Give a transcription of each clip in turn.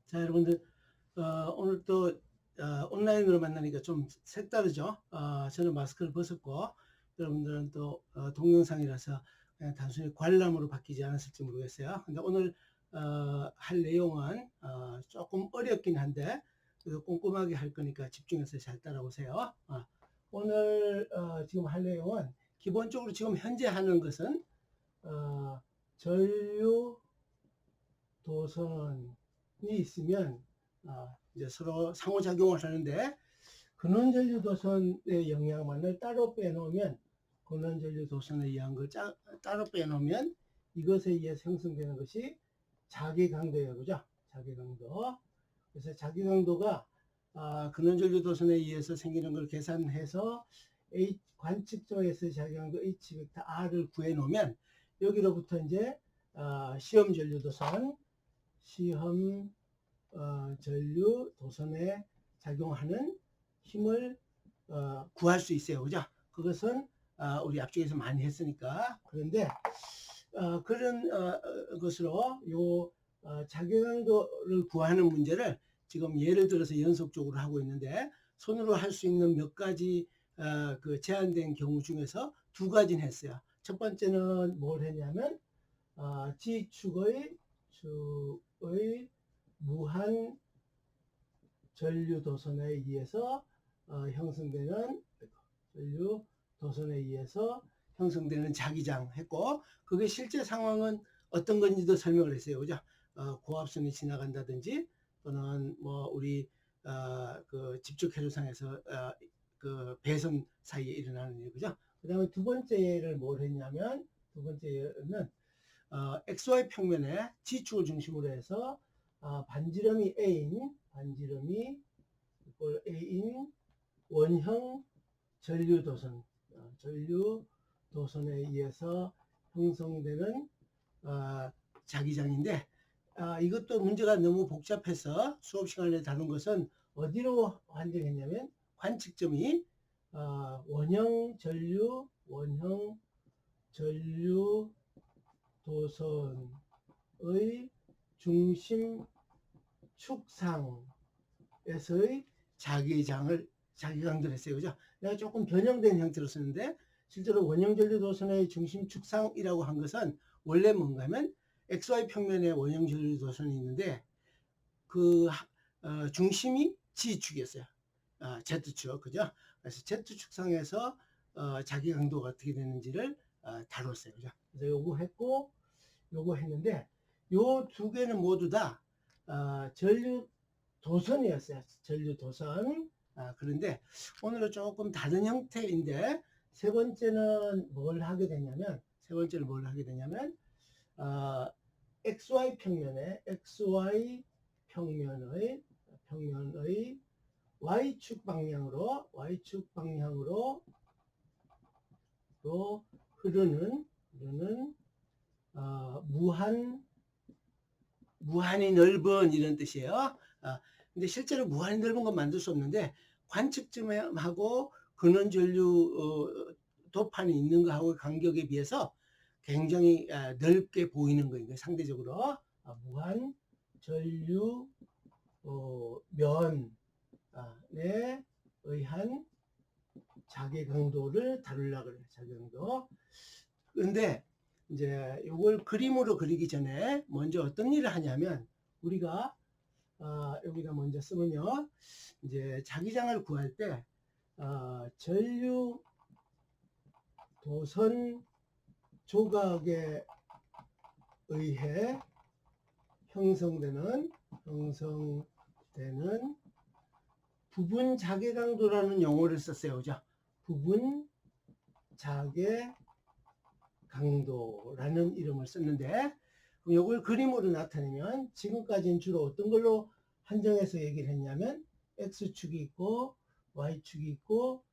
자, 여러분들, 오늘 또 온라인으로 만나니까 좀 색다르죠? 저는 마스크를 벗었고, 여러분들은 또 동영상이라서 그냥 단순히 관람으로 바뀌지 않았을지 모르겠어요. 근데 오늘 할 내용은 조금 어렵긴 한데, 그래도 꼼꼼하게 할 거니까 집중해서 잘 따라오세요. 오늘 지금 할 내용은 기본적으로 지금 현재 하는 것은 전류 도선이 있으면 이제 서로 상호작용을 하는데, 근원전류 도선의 영향만을 따로 빼놓으면, 근원전류 도선에 의한 걸 따로 빼놓으면 이것에 의해서 형성되는 것이 자기강도예요. 그죠? 자기강도. 그래서 자기강도가 근원전류 도선에 의해서 생기는 걸 계산해서 관측점에서 자기강도 H 벡터 R을 구해 놓으면, 여기로부터 이제 시험 전류 도선, 시험 전류 도선에 작용하는 힘을 구할 수 있어요. 그죠? 그것은 우리 앞쪽에서 많이 했으니까. 그런데 그런 것으로 요 자기강도를 구하는 문제를 지금 예를 들어서 연속적으로 하고 있는데, 손으로 할 수 있는 몇 가지 그 제한된 경우 중에서 두 가지는 했어요. 첫 번째는 뭘 했냐면 G축의 무한 전류 도선에 의해서 형성되는 전류 도선에 의해서 형성되는 자기장 했고, 그게 실제 상황은 어떤 건지도 설명을 했어요. 그죠? 고압선이 지나간다든지, 또는 뭐 우리 그 집중 회로상에서 그 배선 사이에 일어나는 일. 그죠? 그 다음에 두 번째 예를 뭘 했냐면, 두 번째 예는 XY 평면에 G축을 중심으로 해서 반지름이 A인 원형 전류 도선에 의해서 형성되는 자기장인데, 이것도 문제가 너무 복잡해서 수업 시간에 다룬 것은 어디로 환정했냐면, 관측점이 원형 전류 도선의 중심 축상에서의 자기강도를 했어요. 그죠? 내가 조금 변형된 형태로 쓰는데, 실제로 원형전류 도선의 중심 축상이라고 한 것은 원래 뭔가 하면 XY 평면에 원형전류 도선이 있는데, 그 중심이 G축이었어요. Z축. 그죠? 그래서 Z축상에서 자기강도가 어떻게 되는지를 다뤘어요. 그죠? 그래서 요거 했고, 요거 했는데, 요 두 개는 모두 다 전류 도선이었어요. 전류 도선. 그런데 오늘은 조금 다른 형태인데, 세 번째는 뭘 하게 되냐면, XY 평면의 Y축 방향으로 흐르는 무한히 넓은 이런 뜻이에요. 근데 실제로 무한히 넓은 건 만들 수 없는데, 관측점하고 근원전류 도판이 있는 거하고 간격에 비해서 굉장히 넓게 보이는 거예요. 상대적으로 무한 전류 면에 의한 자기강도를 다루려고 그래요. 자기강도. 그런데 이제 이걸 그림으로 그리기 전에 먼저 어떤 일을 하냐면, 우리가 여기다 먼저 쓰면요, 이제 자기장을 구할 때 전류 도선 조각에 의해 형성되는 부분 자기강도라는 용어를 썼어요. 그죠? 부분 자기강도라는 이름을 썼는데, 그럼 이걸 그림으로 나타내면, 지금까지는 주로 어떤 걸로 한정해서 얘기를 했냐면, X축이 있고 Y축이 있고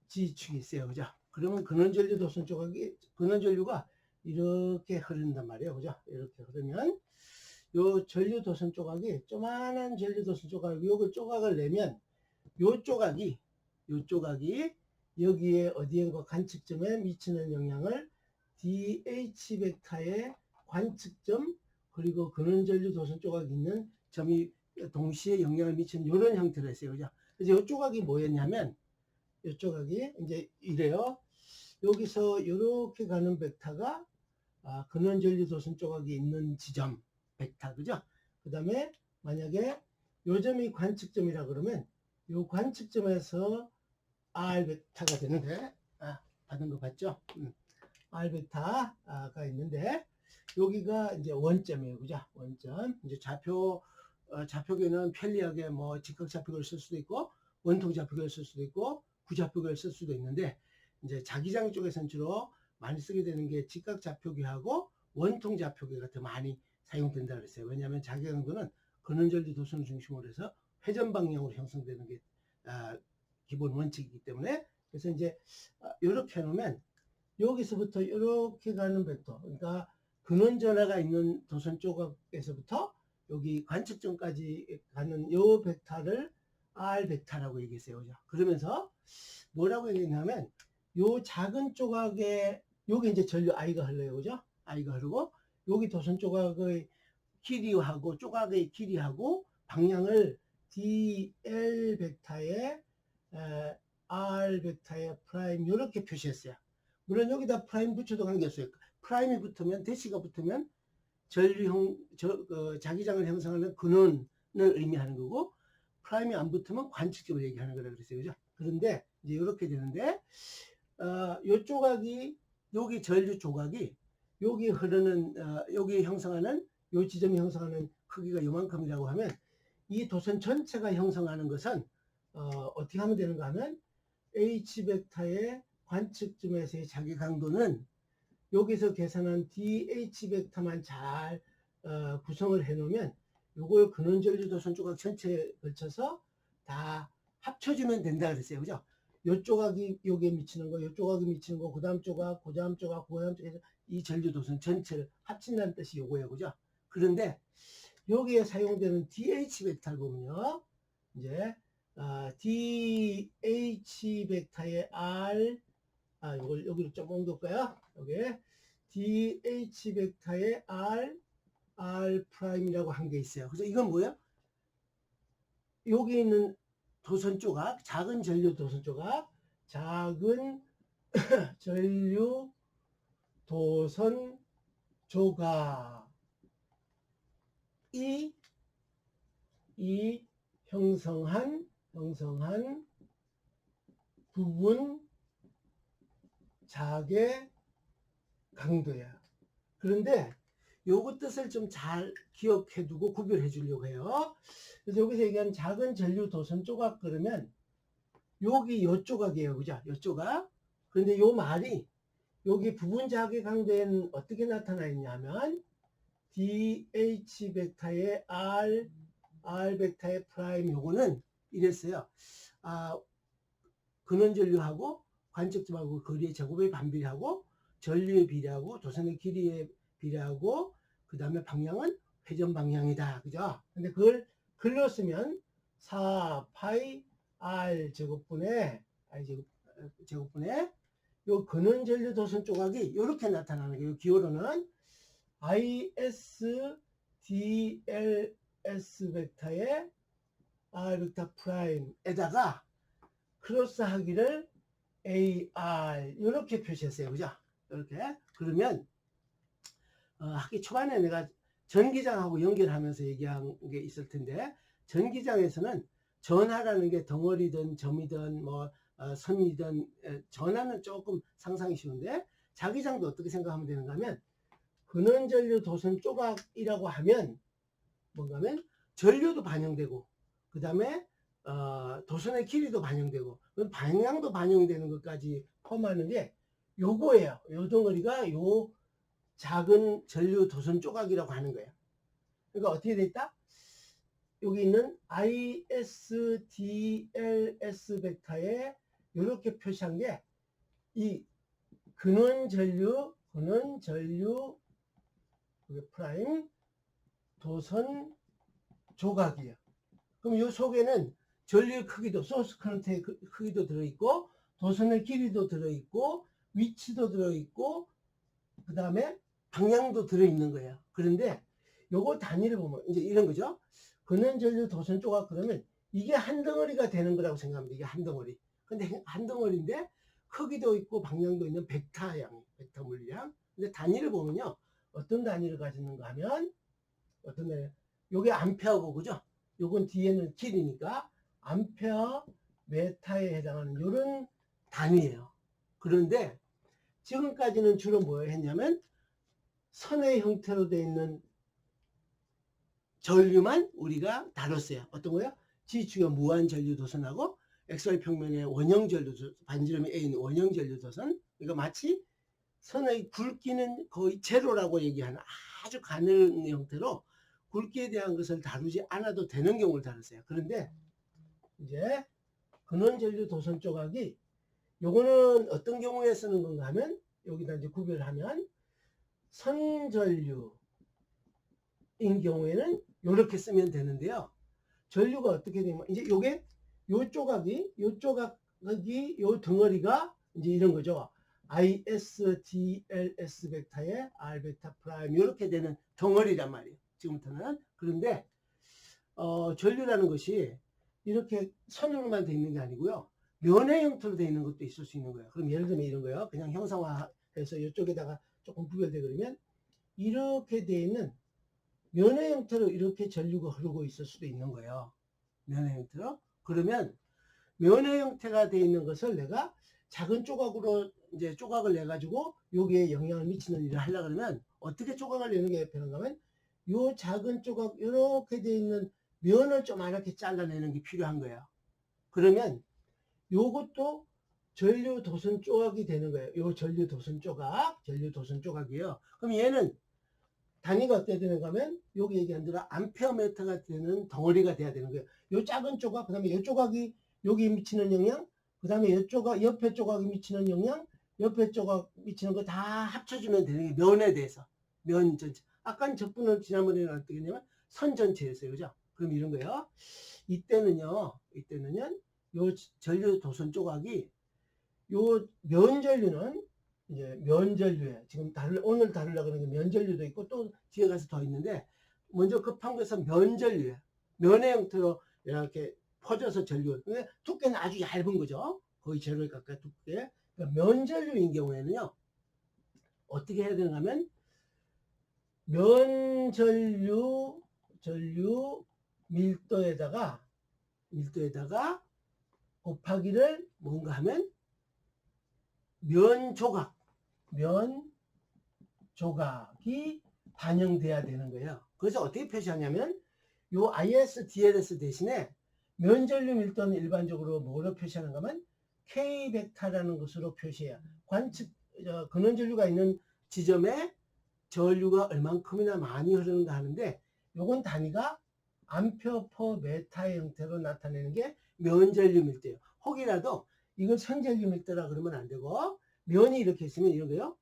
G축이 있어요. 그죠? 그러면 근원전류 도선 조각이, 근원전류가 이렇게 흐른단 말이에요. 그죠? 이렇게 흐르면 요 전류 도선 조각이, 조만한 전류 도선 조각, 요걸 조각을 내면 요 조각이 여기에 어디엔가 관측점에 미치는 영향을 DH 벡터의 관측점, 그리고 근원전류 도선 조각이 있는 점이 동시에 영향을 미치는 이런 형태로 했어요. 그죠? 그래서 이 조각이 뭐였냐면, 이 조각이 이제 이래요. 여기서 이렇게 가는 벡터가 근원전류도선 조각이 있는 지점 벡터, 그죠? 그 다음에 만약에 요 점이 관측점이라 그러면 요 관측점에서 R 벡터가 되는데, 받은 거 봤죠? R 벡터가 있는데, 여기가 이제 원점이에요. 그죠? 원점. 이제 좌표계는 편리하게 뭐 직각 좌표계를 쓸 수도 있고, 원통 좌표계를 쓸 수도 있고, 구좌표계를 쓸 수도 있는데, 이제 자기장 쪽에서는 주로 많이 쓰게 되는 게 직각 좌표계하고 원통 좌표계가 더 많이 사용된다 그랬어요. 왜냐하면 자기장도는 근원전류 도선을 중심으로 해서 회전 방향으로 형성되는 게 기본 원칙이기 때문에, 그래서 이제 이렇게 해놓으면 여기서부터 이렇게 가는 벡터, 그러니까 근원 전하가 있는 도선 조각에서부터 여기 관측점까지 가는 요 벡터를 R 벡터라고 얘기했어요. 그죠? 그러면서 뭐라고 얘기했냐면, 요 작은 조각에 여기 이제 전류 I가 흘러요. 그죠? I가 흐르고 여기 도선 조각의 길이하고 조각의 길이하고 방향을 DL 벡터에 R 벡터에 프라임 이렇게 표시했어요. 물론 여기다 프라임 붙여도 관계없어요. 프라임이 붙으면, 대시가 붙으면 자기장을 형성하는 근원을 의미하는 거고, 프라임이 안 붙으면 관측점을 얘기하는 거라 그랬어요. 그죠? 그런데 이제 이렇게 되는데, 요 조각이, 여기 전류 조각이 여기 흐르는 여기 형성하는 요 지점이 형성하는 크기가 요만큼이라고 하면, 이 도선 전체가 형성하는 것은 어떻게 하면 되는가 하면, H 벡터의 관측점에서의 자기 강도는 여기서 계산한 DH 벡터만 잘 구성을 해 놓으면 이걸 근원전류 도선 조각 전체에 걸쳐서 다 합쳐주면 된다 그랬어요. 그죠? 요 조각이 여기에 미치는 거, 요 조각이 미치는 거, 그 다음 조각, 그 다음 조각, 그 다음 조각에서 이 전류 도선 전체를 합친다는 뜻이 요거예요. 그죠? 그런데 여기에 사용되는 DH 벡터를 보면요, 이제 DH 벡터의 R, 이걸 여기로 좀 옮길까요? 여기 DH 벡터의 R 프라임이라고 한 게 있어요. 그래서 이건 뭐예요? 여기 있는 도선 조각, 작은 전류 도선 조각, 작은 전류 도선 조각이 이 형성한 부분 작의 강도야. 그런데 요거 뜻을 좀 잘 기억해 두고 구별해 주려고 해요. 그래서 여기서 얘기한 작은 전류 도선 조각 그러면 여기 요 조각이에요. 그죠? 요 조각. 그런데 요 말이 여기 부분 작의 강도에는 어떻게 나타나 있냐면, DH 벡터의 R 벡터의 프라임, 요거는 이랬어요. 근원 전류하고 관측점하고 거리의 제곱에 반비례하고, 전류의 비례하고, 도선의 길이에 비례하고, 그 다음에 방향은 회전 방향이다. 그죠? 근데 그걸 글로 쓰면 4 파이 R 제곱분의 요 근원 전류 도선 조각이 이렇게 나타나는 거예요. 기호로는 ISDLS 벡터의 R 벡터 프라임에다가 크로스 하기를 AR 이렇게 표시했어요. 그죠? 이렇게. 그러면 학기 초반에 내가 전기장하고 연결하면서 얘기한 게 있을 텐데, 전기장에서는 전하라는 게 덩어리든 점이든 뭐 선이든, 전하는 조금 상상이 쉬운데, 자기장도 어떻게 생각하면 되는가 하면, 근원전류 도선 조각이라고 하면 뭔가 하면 전류도 반영되고, 그 다음에 도선의 길이도 반영되고, 방향도 반영되는 것까지 포함하는 게 요거예요. 요 덩어리가 요 작은 전류 도선 조각이라고 하는 거예요. 그러니까 어떻게 돼 있다? 여기 있는 ISDLS 벡터에 이렇게 표시한 게 이 근원 전류 프라임 도선 조각이에요. 그럼 이 속에는 전류의 크기도, 소스 커런트의 크기도 들어있고, 도선의 길이도 들어있고, 위치도 들어있고, 그 다음에 방향도 들어있는 거예요. 그런데 요거 단위를 보면 이제 이런 거죠. 근원전류 도선 조각 그러면 이게 한 덩어리가 되는 거라고 생각합니다. 이게 한 덩어리. 근데 한 덩어리인데 크기도 있고 방향도 있는 벡터양, 벡터 물리량. 근데 단위를 보면요. 어떤 단위를 가지는가 하면 어떤 단위, 요게 암페어고 그죠? 요건 뒤에는 길이니까 암페어 메타에 해당하는 요런 단위예요. 그런데 지금까지는 주로 뭘 했냐면 선의 형태로 되어 있는 전류만 우리가 다뤘어요. 어떤 거요? G축의 무한 전류 도선하고 XY 평면의 원형 전류 반지름이 A인 원형 전류 도선. 그러니까 마치 선의 굵기는 거의 제로라고 얘기하는 아주 가늘은 형태로 굵기에 대한 것을 다루지 않아도 되는 경우를 다뤘어요. 그런데 이제 근원 전류 도선 조각이 요거는 어떤 경우에 쓰는 건가 하면 여기다 이제 구별하면 선전류인 경우에는 이렇게 쓰면 되는데요. 전류가 어떻게 되면 이제 요게 요 조각이 요 덩어리가 이제 이런 거죠. ISDLS 벡터의 R 벡터 프라임 이렇게 되는 덩어리란 말이에요. 지금부터는. 그런데 전류라는 것이 이렇게 선으로만 되어 있는 게 아니고요. 면의 형태로 되어 있는 것도 있을 수 있는 거예요. 그럼 예를 들면 이런 거예요. 그냥 형상화해서 이쪽에다가 조금 구별돼 그러면 이렇게 되어 있는 면의 형태로 이렇게 전류가 흐르고 있을 수도 있는 거예요. 면의 형태로. 그러면 면의 형태가 되어 있는 것을 내가 작은 조각으로 이제 조각을 내 가지고 여기에 영향을 미치는 일을 하려고 그러면 어떻게 조각을 내는 게 편한가 하면 요 작은 조각 이렇게 되어 있는 면을 좀 이렇게 잘라내는 게 필요한 거예요. 그러면 요것도 전류 도선 조각이 되는 거예요. 요 전류 도선 조각이에요. 그럼 얘는 단위가 어떻게 되는가 하면 여기 얘기한 대로 암페어미터가 되는 덩어리가 돼야 되는 거예요. 요 작은 조각, 그 다음에 요 조각이 여기 미치는 영향, 그 다음에 요 조각, 옆에 조각이 미치는 영향, 옆에 조각 미치는 거 다 합쳐주면 되는 게 면에 대해서. 면 전체. 아까 저분은 지난번에는 어떻게 했냐면 선 전체였어요. 그죠? 그럼 이런 거예요. 이때는요, 요 전류 도선 조각이 요 면전류는 이제 면전류에 지금 오늘 다루려고 하는 게 면전류도 있고 또 뒤에 가서 더 있는데 먼저 급한 것은 면전류에 면의 형태로 이렇게 퍼져서 전류. 근데 두께는 아주 얇은 거죠. 거의 제로에 가까이 두께. 그러니까 면전류인 경우에는요 어떻게 해야 되는가 하면 면전류 전류 밀도에다가 곱하기를 뭔가 하면 면 조각이 반영돼야 되는 거예요. 그래서 어떻게 표시하냐면 요 ISDLS 대신에 면전류 밀도는 일반적으로 뭐로 표시하는가 하면 K 벡터라는 것으로 표시해요. 근원 전류가 있는 지점에 전류가 얼만큼이나 많이 흐르는가 하는데 요건 단위가 암페어 퍼 메타의 형태로 나타내는 게 면전류 밀도예요. 혹이라도 이걸 선전류 밀도라 그러면 안 되고 면이 이렇게 있으면 이런 거요.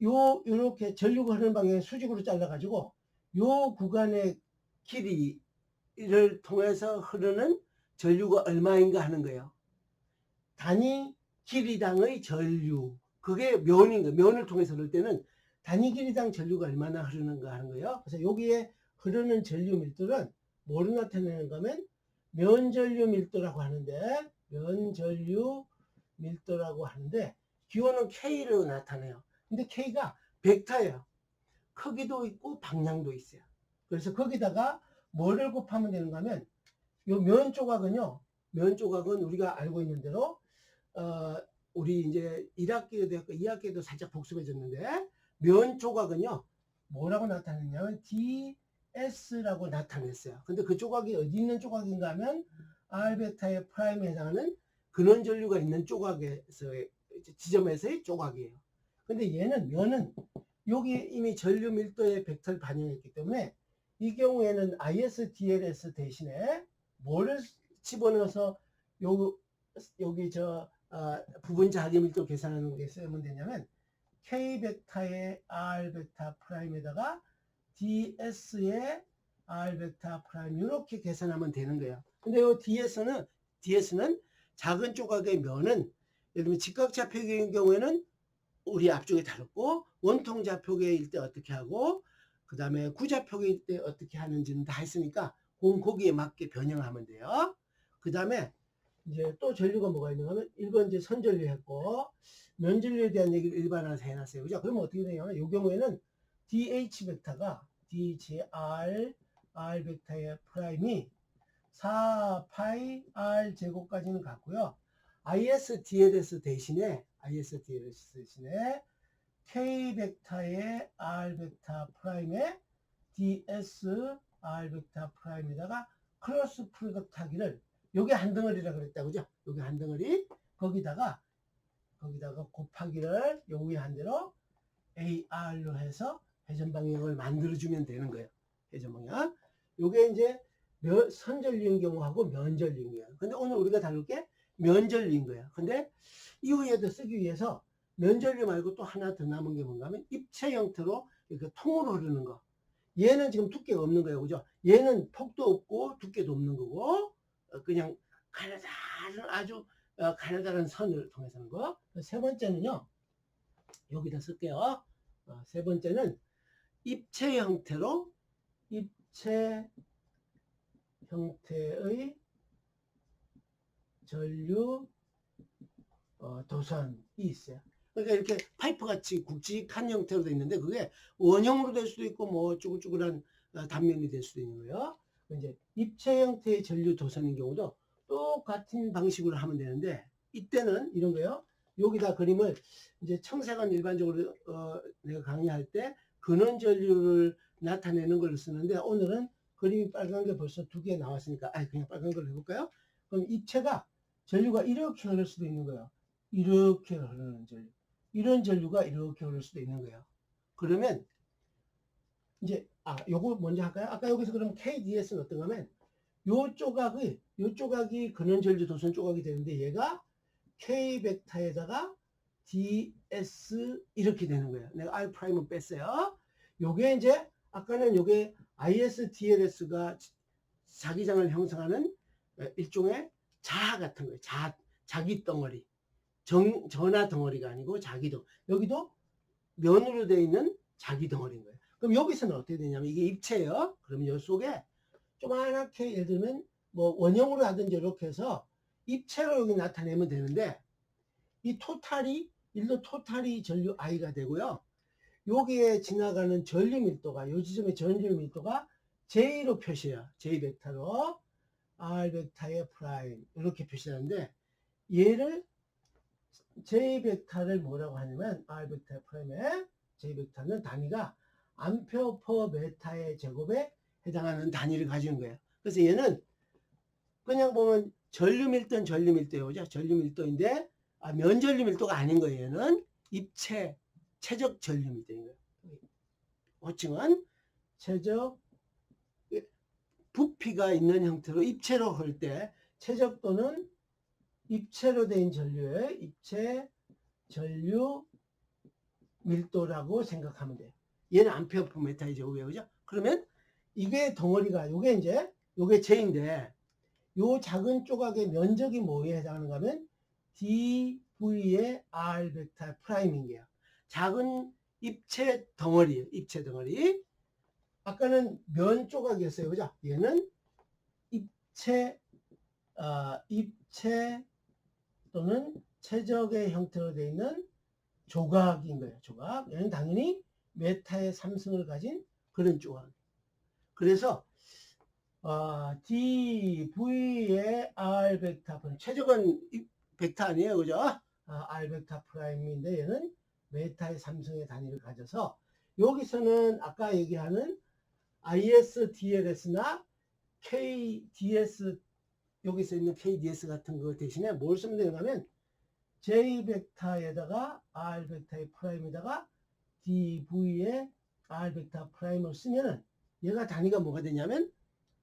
요렇게 전류가 흐르는 방향에 수직으로 잘라 가지고 요 구간의 길이를 통해서 흐르는 전류가 얼마인가 하는 거예요. 단위 길이당의 전류. 그게 면인 거예요. 면을 통해서 흐를 때는 단위 길이당 전류가 얼마나 흐르는가 하는 거예요. 그래서 여기에 흐르는 전류 밀도는 뭐로 나타내는가 하면 면전류 밀도라고 하는데 기호는 K로 나타내요. 근데 K가 벡터예요. 크기도 있고 방향도 있어요. 그래서 거기다가 뭐를 곱하면 되는가 하면 요 면 조각은 우리가 알고 있는 대로 우리 이제 1학기에도 했고 2학기에도 살짝 복습해줬는데 면 조각은요 뭐라고 나타냈냐면 DS라고 나타냈어요. 근데 그 조각이 어디 있는 조각인가 하면 R 베타의 프라임에 해당하는 근원 전류가 있는 지점에서의 조각이에요. 근데 얘는 면은 여기 이미 전류 밀도의 벡터를 반영했기 때문에 이 경우에는 ISDLS 대신에 뭐를 집어넣어서 여기 부분 자기 밀도 계산하는 게 쓰면 되냐면 K 벡터의 R 벡터 프라임에다가 DS의 R 벡터 프라임 이렇게 계산하면 되는 거예요. 근데 이 DS는 작은 조각의 면은 예를 들면 직각좌표계인 경우에는 우리 앞쪽에 다뤘고 원통좌표계일 때 어떻게 하고 그 다음에 구좌표계일 때 어떻게 하는지는 다 했으니까 거기에 맞게 변형하면 돼요. 그 다음에 이제 또 전류가 뭐가 있는가 하면 1번 이제 선전류 했고 면전류에 대한 얘기를 일반화해서 해놨어요. 그죠? 그러면 어떻게 되냐면 이 경우에는 DH 벡터가 DHR R 벡터의 프라임이 4파이 R 제곱까지는 같고요. ISDLS 대신에 K 벡터의 R 벡터 프라임에 DS R 벡터 프라임에다가 크로스 프로덕트 하기를 요게 한 덩어리라 그랬다 그죠? 요게 한 덩어리 거기다가 곱하기를 요 위에 한 대로 AR로 해서 회전 방향을 만들어 주면 되는 거예요. 회전 방향. 요게 이제 선전류인 경우하고 면전류인 거예요. 근데 오늘 우리가 다룰 게 면전류인 거예요. 근데 이후에도 쓰기 위해서 면전류 말고 또 하나 더 남은 게 뭔가 하면 입체 형태로 이렇게 통으로 흐르는 거. 얘는 지금 두께가 없는 거예요. 그죠? 얘는 폭도 없고 두께도 없는 거고 그냥 가느다란 아주 가느다란 선을 통해서 하는 거. 세 번째는요. 여기다 쓸게요. 세 번째는 입체 형태의 전류 도선이 있어요. 그러니까 이렇게 파이프 같이 굵직한 형태로 되어 있는데 그게 원형으로 될 수도 있고 뭐 쭈글쭈글한 단면이 될 수도 있는 거예요. 이제 입체 형태의 전류 도선인 경우도 똑같은 방식으로 하면 되는데 이때는 이런 거예요. 여기다 그림을 이제 청색은 일반적으로 내가 강의할 때 근원 전류를 나타내는 걸 쓰는데 오늘은 그림이 빨간 게 벌써 2개 나왔으니까 그냥 빨간 걸로 해볼까요? 그럼 입체가 전류가 이렇게 흐를 수도 있는 거예요. 이렇게 흐르는 전류. 이런 전류가 이렇게 흐를 수도 있는 거예요. 그러면 이제 요거 먼저 할까요? 아까 여기서 그러면 KDS는 어떤가 하면 요 조각이 근원 전류 도선 조각이 되는데 얘가 K 벡터에다가 DS 이렇게 되는 거예요. 내가 R 프라임은 뺐어요. 요게 이제 아까는 요게 ISDLS가 자기장을 형성하는 일종의 자하 같은 거예요. 자기 덩어리. 전하 덩어리가 아니고 자기 덩어리. 여기도 면으로 되어 있는 자기 덩어리인 거예요. 그럼 여기서는 어떻게 되냐면 이게 입체예요. 그러면 요 속에 조그맣게 예를 들면 뭐 원형으로 하든지 이렇게 해서 입체로 여기 나타내면 되는데 이 일로 토탈이 전류 I가 되고요. 여기에 지나가는 전류 밀도가 요 지점의 전류 밀도가 J로 표시해요. J 벡터로 R 벡터의 프라임 이렇게 표시하는데 얘를 J 벡터를 뭐라고 하냐면 R 벡터 프라임의 J 벡터는 단위가 암페어 퍼 메타의 제곱에 해당하는 단위를 가지는 거예요. 그래서 얘는 그냥 보면 전류 밀도는 전류 밀도예요. 전류 밀도인데 면전류 밀도가 아닌 거예요. 얘는 최적 전류 밀도인 거예요. 호칭은 최적 부피가 있는 형태로 입체로 흐를 때 최적 또는 입체로 된 전류의 입체 전류 밀도라고 생각하면 돼요. 얘는 암페어 퍼 메타의 제곱이에요. 그죠? 그러면 이게 덩어리가 요게 J인데 요 작은 조각의 면적이 뭐에 해당하는가 하면 dV의 R 벡터 프라임인 게요. 작은 입체 덩어리. 아까는 면 조각이었어요. 그죠? 얘는 입체 또는 최적의 형태로 되어 있는 조각인 거예요. 조각. 얘는 당연히 메타의 3승을 가진 그런 조각. 그래서 dV의 R 벡터 프라임. 최적은 벡터 아니에요. 그죠? R 벡터 프라임인데 얘는 메타의 3승의 단위를 가져서 여기서는 아까 얘기하는 ISDLS나 KDS 여기서 있는 KDS 같은 거 대신에 뭘 쓰면 되는가 하면 J 벡터에다가 R 벡터의 프라임에다가 dV의 R 벡터 프라임을 쓰면은 얘가 단위가 뭐가 되냐면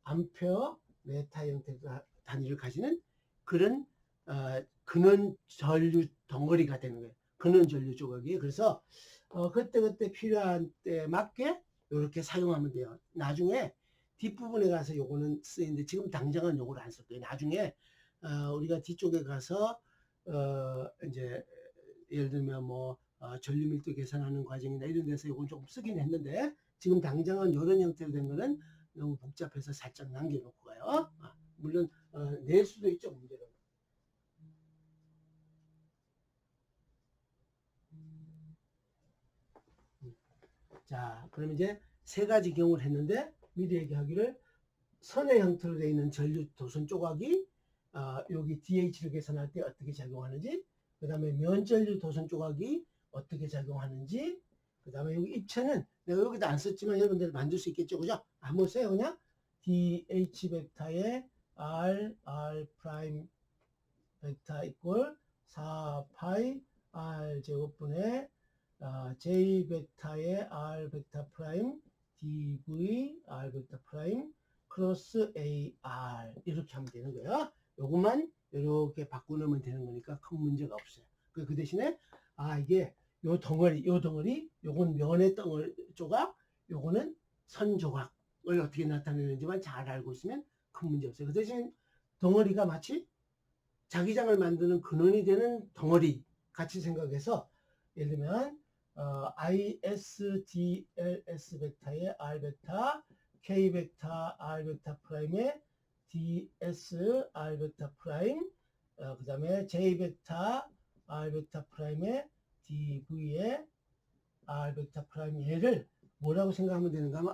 암페어 메타 형태의 단위를 가지는 그런 근원 전류 덩어리가 되는 거예요. 근원 전류 조각이. 그래서 그때 필요한 때에 맞게 이렇게 사용하면 돼요. 나중에 뒷부분에 가서 요거는 쓰이는데 지금 당장은 요거를 안 쓸 거예요. 나중에 우리가 뒤쪽에 가서 이제 예를 들면 뭐 전류 밀도 계산하는 과정이나 이런 데서 요건 조금 쓰긴 했는데 지금 당장은 이런 형태로 된 거는 너무 복잡해서 살짝 남겨놓고 가요. 물론 낼 수도 있죠, 문제는. 자, 그럼 이제 세 가지 경우를 했는데 미리 얘기하기를 선의 형태로 되어 있는 전류 도선 조각이 여기 DH를 계산할 때 어떻게 작용하는지, 그 다음에 면전류 도선 조각이 어떻게 작용하는지, 그 다음에 여기 입체는 내가 여기다 안 썼지만 여러분들 만들 수 있겠죠, 그죠? 한번 써요, 그냥. DH 벡터에 R 프라임 벡터 이꼴 4파이 R 제곱분의 J 벡터의 R 벡터 프라임 DV R 벡터 프라임 크로스 AR 이렇게 하면 되는 거예요. 요것만 이렇게 바꾸면 되는 거니까 큰 문제가 없어요. 그 대신에 이게 요 덩어리 요건 면의 덩어리 조각, 요거는 선 조각을 어떻게 나타내는지만 잘 알고 있으면 큰 문제 없어요. 그 대신 덩어리가 마치 자기장을 만드는 근원이 되는 덩어리 같이 생각해서 예를 들면 ISDLS 벡터의 R 벡터, K 벡터 R 벡터 프라임의 DS R 벡터 프라임, 그 다음에 J 벡터 R 벡터 프라임의 DV의 R 벡터 프라임 얘를 뭐라고 생각하면 되는가 하면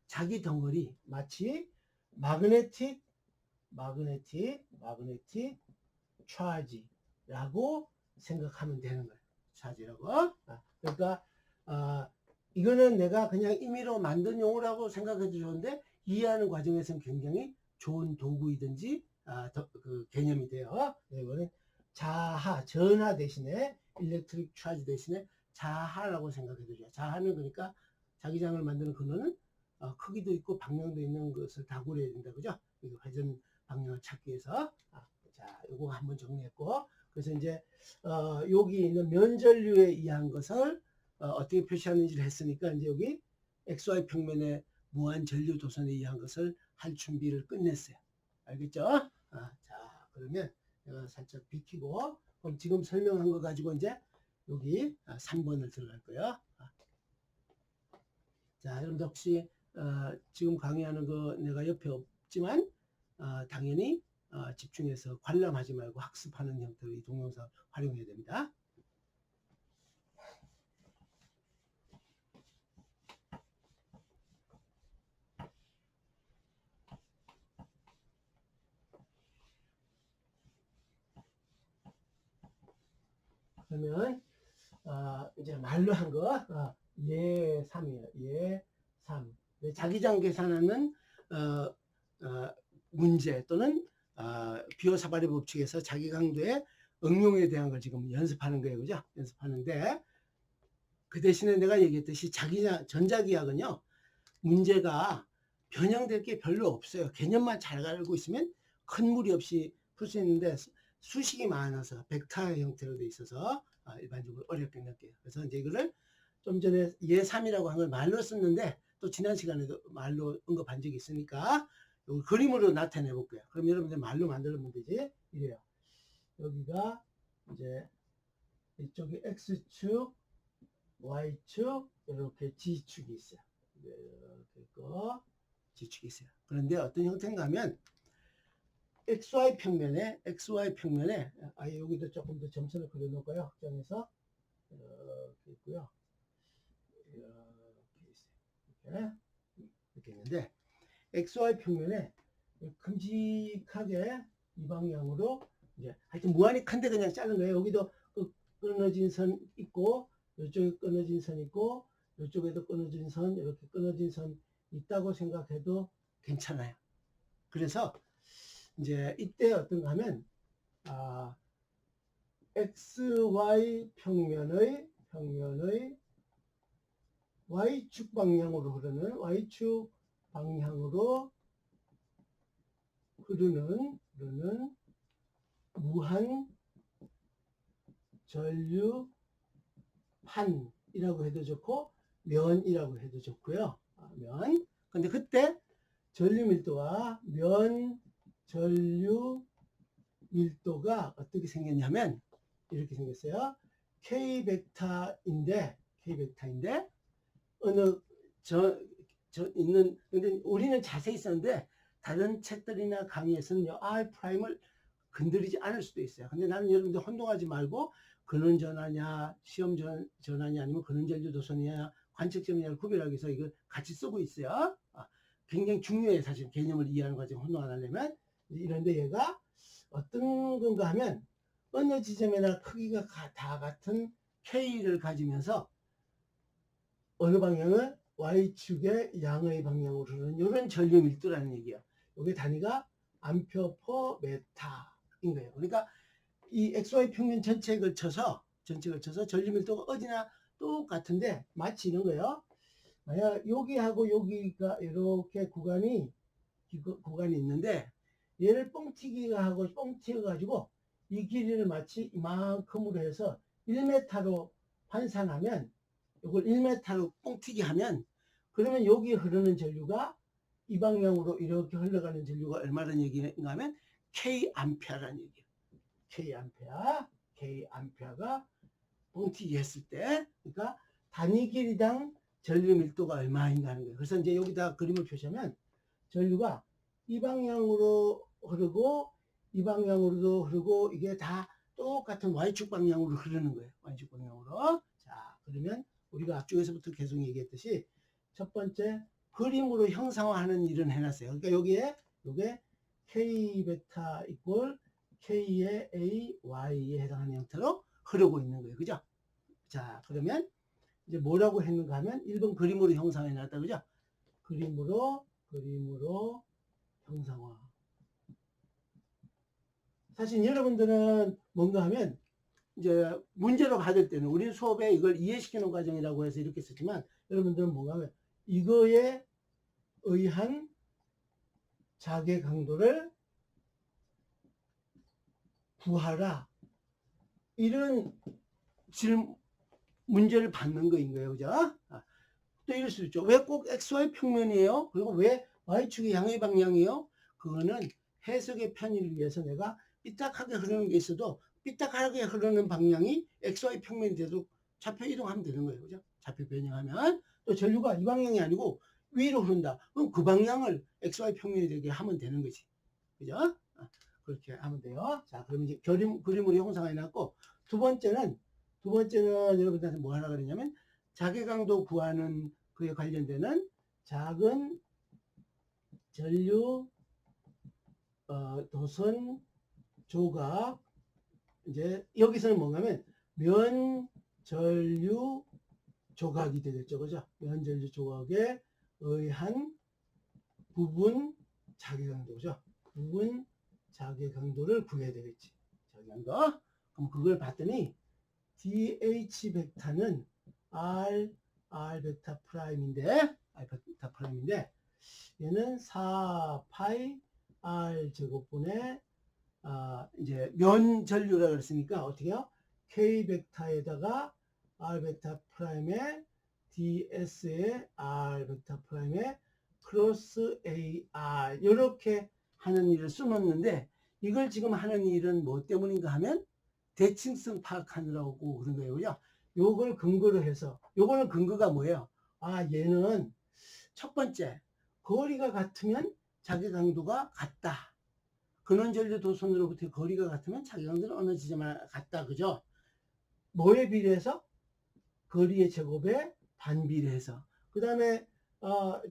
자기 덩어리 마치 마그네틱 차지라고 생각하면 되는 거예요. 차지라고. 그러니까 이거는 내가 그냥 임의로 만든 용어라고 생각해도 좋은데 이해하는 과정에서는 굉장히 좋은 도구이든지 그 개념이 돼요. 이거는 전하 대신에 일렉트릭 차지 대신에 자하라고 생각해도 좋아요. 자하는 그러니까 자기장을 만드는 근원은 크기도 있고 방향도 있는 것을 다 고려해야 된다, 그죠? 이거 회전 방향을 찾기 위해서. 자, 요거 한번 정리했고, 그래서 이제 여기 있는 면전류에 의한 것을 어떻게 표시하는지를 했으니까 이제 여기 XY 평면의 무한 전류 도선에 의한 것을 할 준비를 끝냈어요. 알겠죠? 자, 그러면 내가 살짝 비키고, 그럼 지금 설명한 거 가지고 이제 여기 3번을 들어갈 거예요. 자, 여러분들 혹시 지금 강의하는 거 내가 옆에 없지만 당연히 집중해서 관람하지 말고 학습하는 형태로 이 동영상을 활용해야 됩니다. 그러면 이제 말로 한 거 예 3이에요. 예 3. 자기장 계산하는 문제 또는 비오사바리 법칙에서 자기 강도의 응용에 대한 걸 지금 연습하는 거예요, 그죠? 연습하는데 그 대신에 내가 얘기했듯이 자기장 전자기학은요 문제가 변형될 게 별로 없어요. 개념만 잘 알고 있으면 큰 무리 없이 풀 수 있는데 수식이 많아서 벡터 형태로 돼 있어서 일반적으로 어렵게 느껴요. 그래서 이제 이거를 좀 전에 예3이라고 한 걸 말로 썼는데 또 지난 시간에도 말로 언급한 적이 있으니까 이걸 그림으로 나타내 볼게요. 그럼 여러분들 말로 만들면 되지. 이래요. 여기가 이제 이쪽이 X축, Y축, 이렇게 G축이 있어요. 이렇게 있고 G축이 있어요. 그런데 어떤 형태인가 하면 XY 평면에 여기도 조금 더 점선을 그려놓을까요? 확장해서 이렇게 있고요. 이렇게 있는데 XY 평면에 큼직하게 이 방향으로 이제 하여튼 무한히 큰데 그냥 자른 거예요. 여기도 끊어진 선 있고 이쪽에 끊어진 선 있고 이쪽에도 끊어진 선, 이렇게 끊어진 선 있다고 생각해도 괜찮아요. 그래서 이제 이때 어떤가 하면 XY 평면의 Y축 방향으로 흐르는 무한 전류판이라고 해도 좋고 면이라고 해도 좋고요. 면. 근데 그때 전류 밀도가 전류 밀도가 어떻게 생겼냐면 이렇게 생겼어요. K 벡터인데 어느 있는, 근데 우리는 자세히 썼는데 다른 책들이나 강의에서는 R 프라임을 건드리지 않을 수도 있어요. 근데 나는 여러분들 혼동하지 말고 근원 전환이냐 시험 전환이 아니면 근원 전류 도선이냐 관측점이냐를 구별하기 위해서 이걸 같이 쓰고 있어요. 굉장히 중요해. 사실 개념을 이해하는 과정 혼동 안 하려면. 이런데 얘가 어떤 건가 하면 어느 지점이나 크기가 다 같은 K를 가지면서 어느 방향을 Y축의 양의 방향으로 흐르는 이런 전류 밀도라는 얘기야. 이게 단위가 암페어 퍼 메타인 거예요. 그러니까 이 XY 평면 전체에 걸쳐서 전류 밀도가 어디나 똑같은데 마치 이런 거예요. 만약 여기하고 여기가 이렇게 구간이 있는데 얘를 뻥튀기가 하고 뻥튀겨 가지고 이 길이를 마치 이만큼으로 해서 1m로 환산하면 이걸 1m로 뻥튀기 하면 그러면 여기 흐르는 전류가 이 방향으로 이렇게 흘러가는 전류가 얼마라는 얘기인가 하면 K 암페어라는 얘기예요. K 암페어가 뻥튀기 했을 때 그러니까 단위 길이당 전류 밀도가 얼마인가 하는 거예요. 그래서 이제 여기다 그림을 표시하면 전류가 이 방향으로 흐르고 이 방향으로도 흐르고 이게 다 똑같은 Y축 방향으로 흐르는 거예요. Y축 방향으로. 자, 그러면 우리가 앞쪽에서부터 계속 얘기했듯이 첫 번째 그림으로 형상화하는 일은 해놨어요. 그러니까 여기에 요게 K 베타 이꼴 K의 A, Y에 해당하는 형태로 흐르고 있는 거예요. 그죠? 자, 그러면 이제 뭐라고 했는가 하면 1번 그림으로 형상해 놨다. 그죠? 그림으로 형상화. 사실 여러분들은 뭔가 하면 이제 문제로 받을 때는 우리 수업에 이걸 이해시키는 과정이라고 해서 이렇게 쓰지만 여러분들은 뭔가 하면 이거에 의한 자개 강도를 구하라. 이런 문제를 받는 거인 거예요. 그죠? 또 이럴 수 있죠. 왜 꼭 XY 평면이에요? 그리고 왜 Y축이 양의 방향이에요? 그거는 해석의 편의를 위해서 내가 삐딱하게 흐르는 게 있어도 삐딱하게 흐르는 방향이 XY 평면이 돼도 좌표 이동하면 되는 거예요. 그죠? 좌표 변형하면 또 전류가 이 방향이 아니고 위로 흐른다. 그럼 그 방향을 XY 평면이 되게 하면 되는 거지. 그죠? 그렇게 하면 돼요. 자, 그럼 이제 그림으로 형상해 놨고 두 번째는 여러분들한테 뭐 하라 그러냐면 자개강도 구하는 그에 관련되는 작은 전류 도선 조각 이제 여기서는 뭔가면 면전류 조각이 되겠죠. 그죠? 면전류 조각에 의한 부분 자개강도죠. 부분 자개강도를 구해야 되겠지. 자개강도. 그럼 그걸 봤더니 DH 벡터는 R 벡터 프라임인데 얘는 4파이 R 제곱분의 이제 면 전류라 그랬으니까 어떻게 해요? K 벡터에다가 R 벡터 프라임에 DS에 R 벡터 프라임에 크로스 AR 이렇게 하는 일을 써놓는데 이걸 지금 하는 일은 뭐 때문인가 하면 대칭성 파악하느라고 그런 거예요. 그죠? 요걸 근거로 해서 요거는 근거가 뭐예요? 얘는 첫 번째 거리가 같으면 자기 강도가 같다. 근원전류 도선으로부터 거리가 같으면 자기 강도는 어느 지점에 같다. 그죠? 뭐에 비례해서? 거리의 제곱에 반비례해서. 그 다음에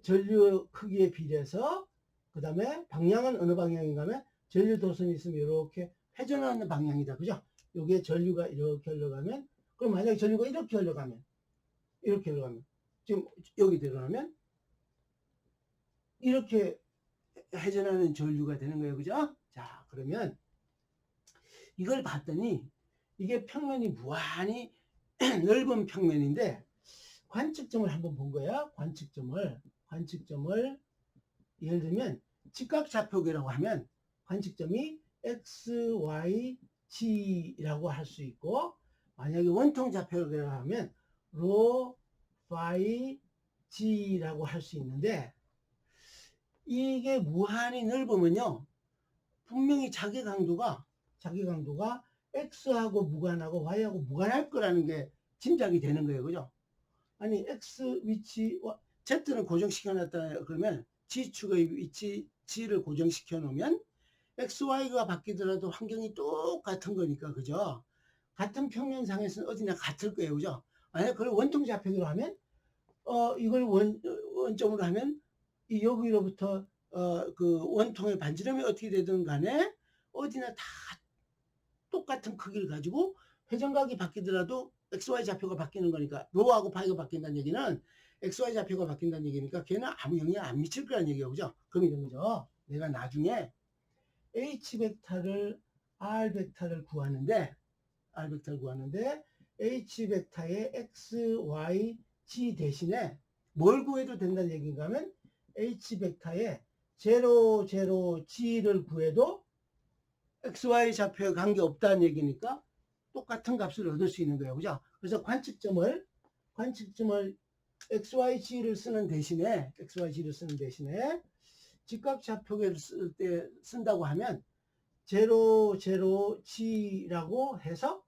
전류 크기에 비례해서 그 다음에 방향은 어느 방향인가 하면 전류 도선이 있으면 이렇게 회전하는 방향이다. 그죠? 여기에 전류가 이렇게 흘러가면 그럼 만약에 전류가 이렇게 흘러가면 지금 여기 들어가면 이렇게 회전하는 전류가 되는 거예요. 그죠? 자, 그러면 이걸 봤더니 이게 평면이 무한히 넓은 평면인데 관측점을 한번 본 거야. 관측점을 예를 들면 직각좌표계라고 하면 관측점이 X, Y, G라고 할 수 있고 만약에 원통좌표계라고 하면 로, 파이, G라고 할 수 있는데 이게 무한히 넓으면요 분명히 자기 강도가 X하고 무관하고 Y하고 무관할 거라는 게 짐작이 되는 거예요. 그죠? 아니 X 위치 Z는 고정시켜 놨다 그러면 G축의 위치 G를 고정시켜 놓으면 XY가 바뀌더라도 환경이 똑같은 거니까, 그죠? 같은 평면상에서는 어디나 같을 거예요, 그죠? 만약 그걸 원통 좌표기로 하면, 이걸 원점으로 하면, 이 여기로부터, 그 원통의 반지름이 어떻게 되든 간에, 어디나 다 똑같은 크기를 가지고, 회전각이 바뀌더라도 XY 좌표가 바뀌는 거니까, 로하고 파이가 바뀐다는 얘기는, XY 좌표가 바뀐다는 얘기니까, 걔는 아무 영향 안 미칠 거라는 얘기예요, 그죠? 그럼 이런 거죠. 내가 나중에, H 벡터를 R 벡터를 구하는데 H 벡터의 X, Y, G 대신에 뭘 구해도 된다는 얘기인가 하면 H 벡터의 0, 0, G를 구해도 X, Y 좌표에 관계없다는 얘기니까 똑같은 값을 얻을 수 있는 거예요. 그죠? 그래서 관측점을 X, Y, G를 쓰는 대신에 직각 좌표계를 쓸 때 쓴다고 하면 0, 0, G라고 해서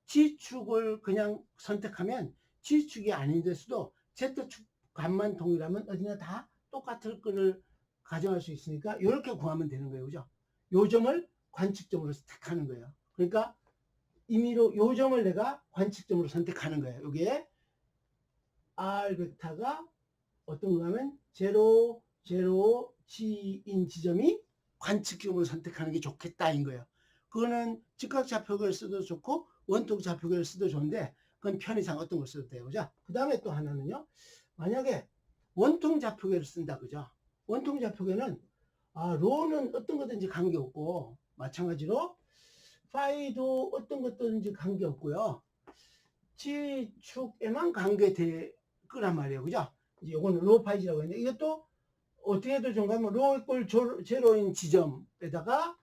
G축을 그냥 선택하면 G축이 아닌데 수도 Z축 값만 동일하면 어디나 다 똑같을 거를 가정할 수 있으니까 이렇게 구하면 되는 거예요. 그죠? 요 점을 관측점으로 선택하는 거예요. 그러니까 임의로 요 점을 내가 관측점으로 선택하는 거예요. 여기에 R 벡터가 어떤가 하면 0, 0, G인 지점이 관측점으로 선택하는 게 좋겠다인 거예요. 그거는 직각 좌표계를 써도 좋고 원통 좌표계를 써도 좋은데 그건 편의상 어떤 걸 써도 돼요. 그죠? 그 다음에 또 하나는요. 만약에 원통 좌표계를 쓴다. 그죠? 원통 좌표계는 로는 어떤 거든지 관계없고 마찬가지로 파이도 어떤 것든지 관계없고요. G축에만 관계될 거란 말이에요. 그죠? 이제 요거는 로 파이지라고 했는데 이것도 어떻게 해도 좀 가면 로 이꼴 제로인 지점에다가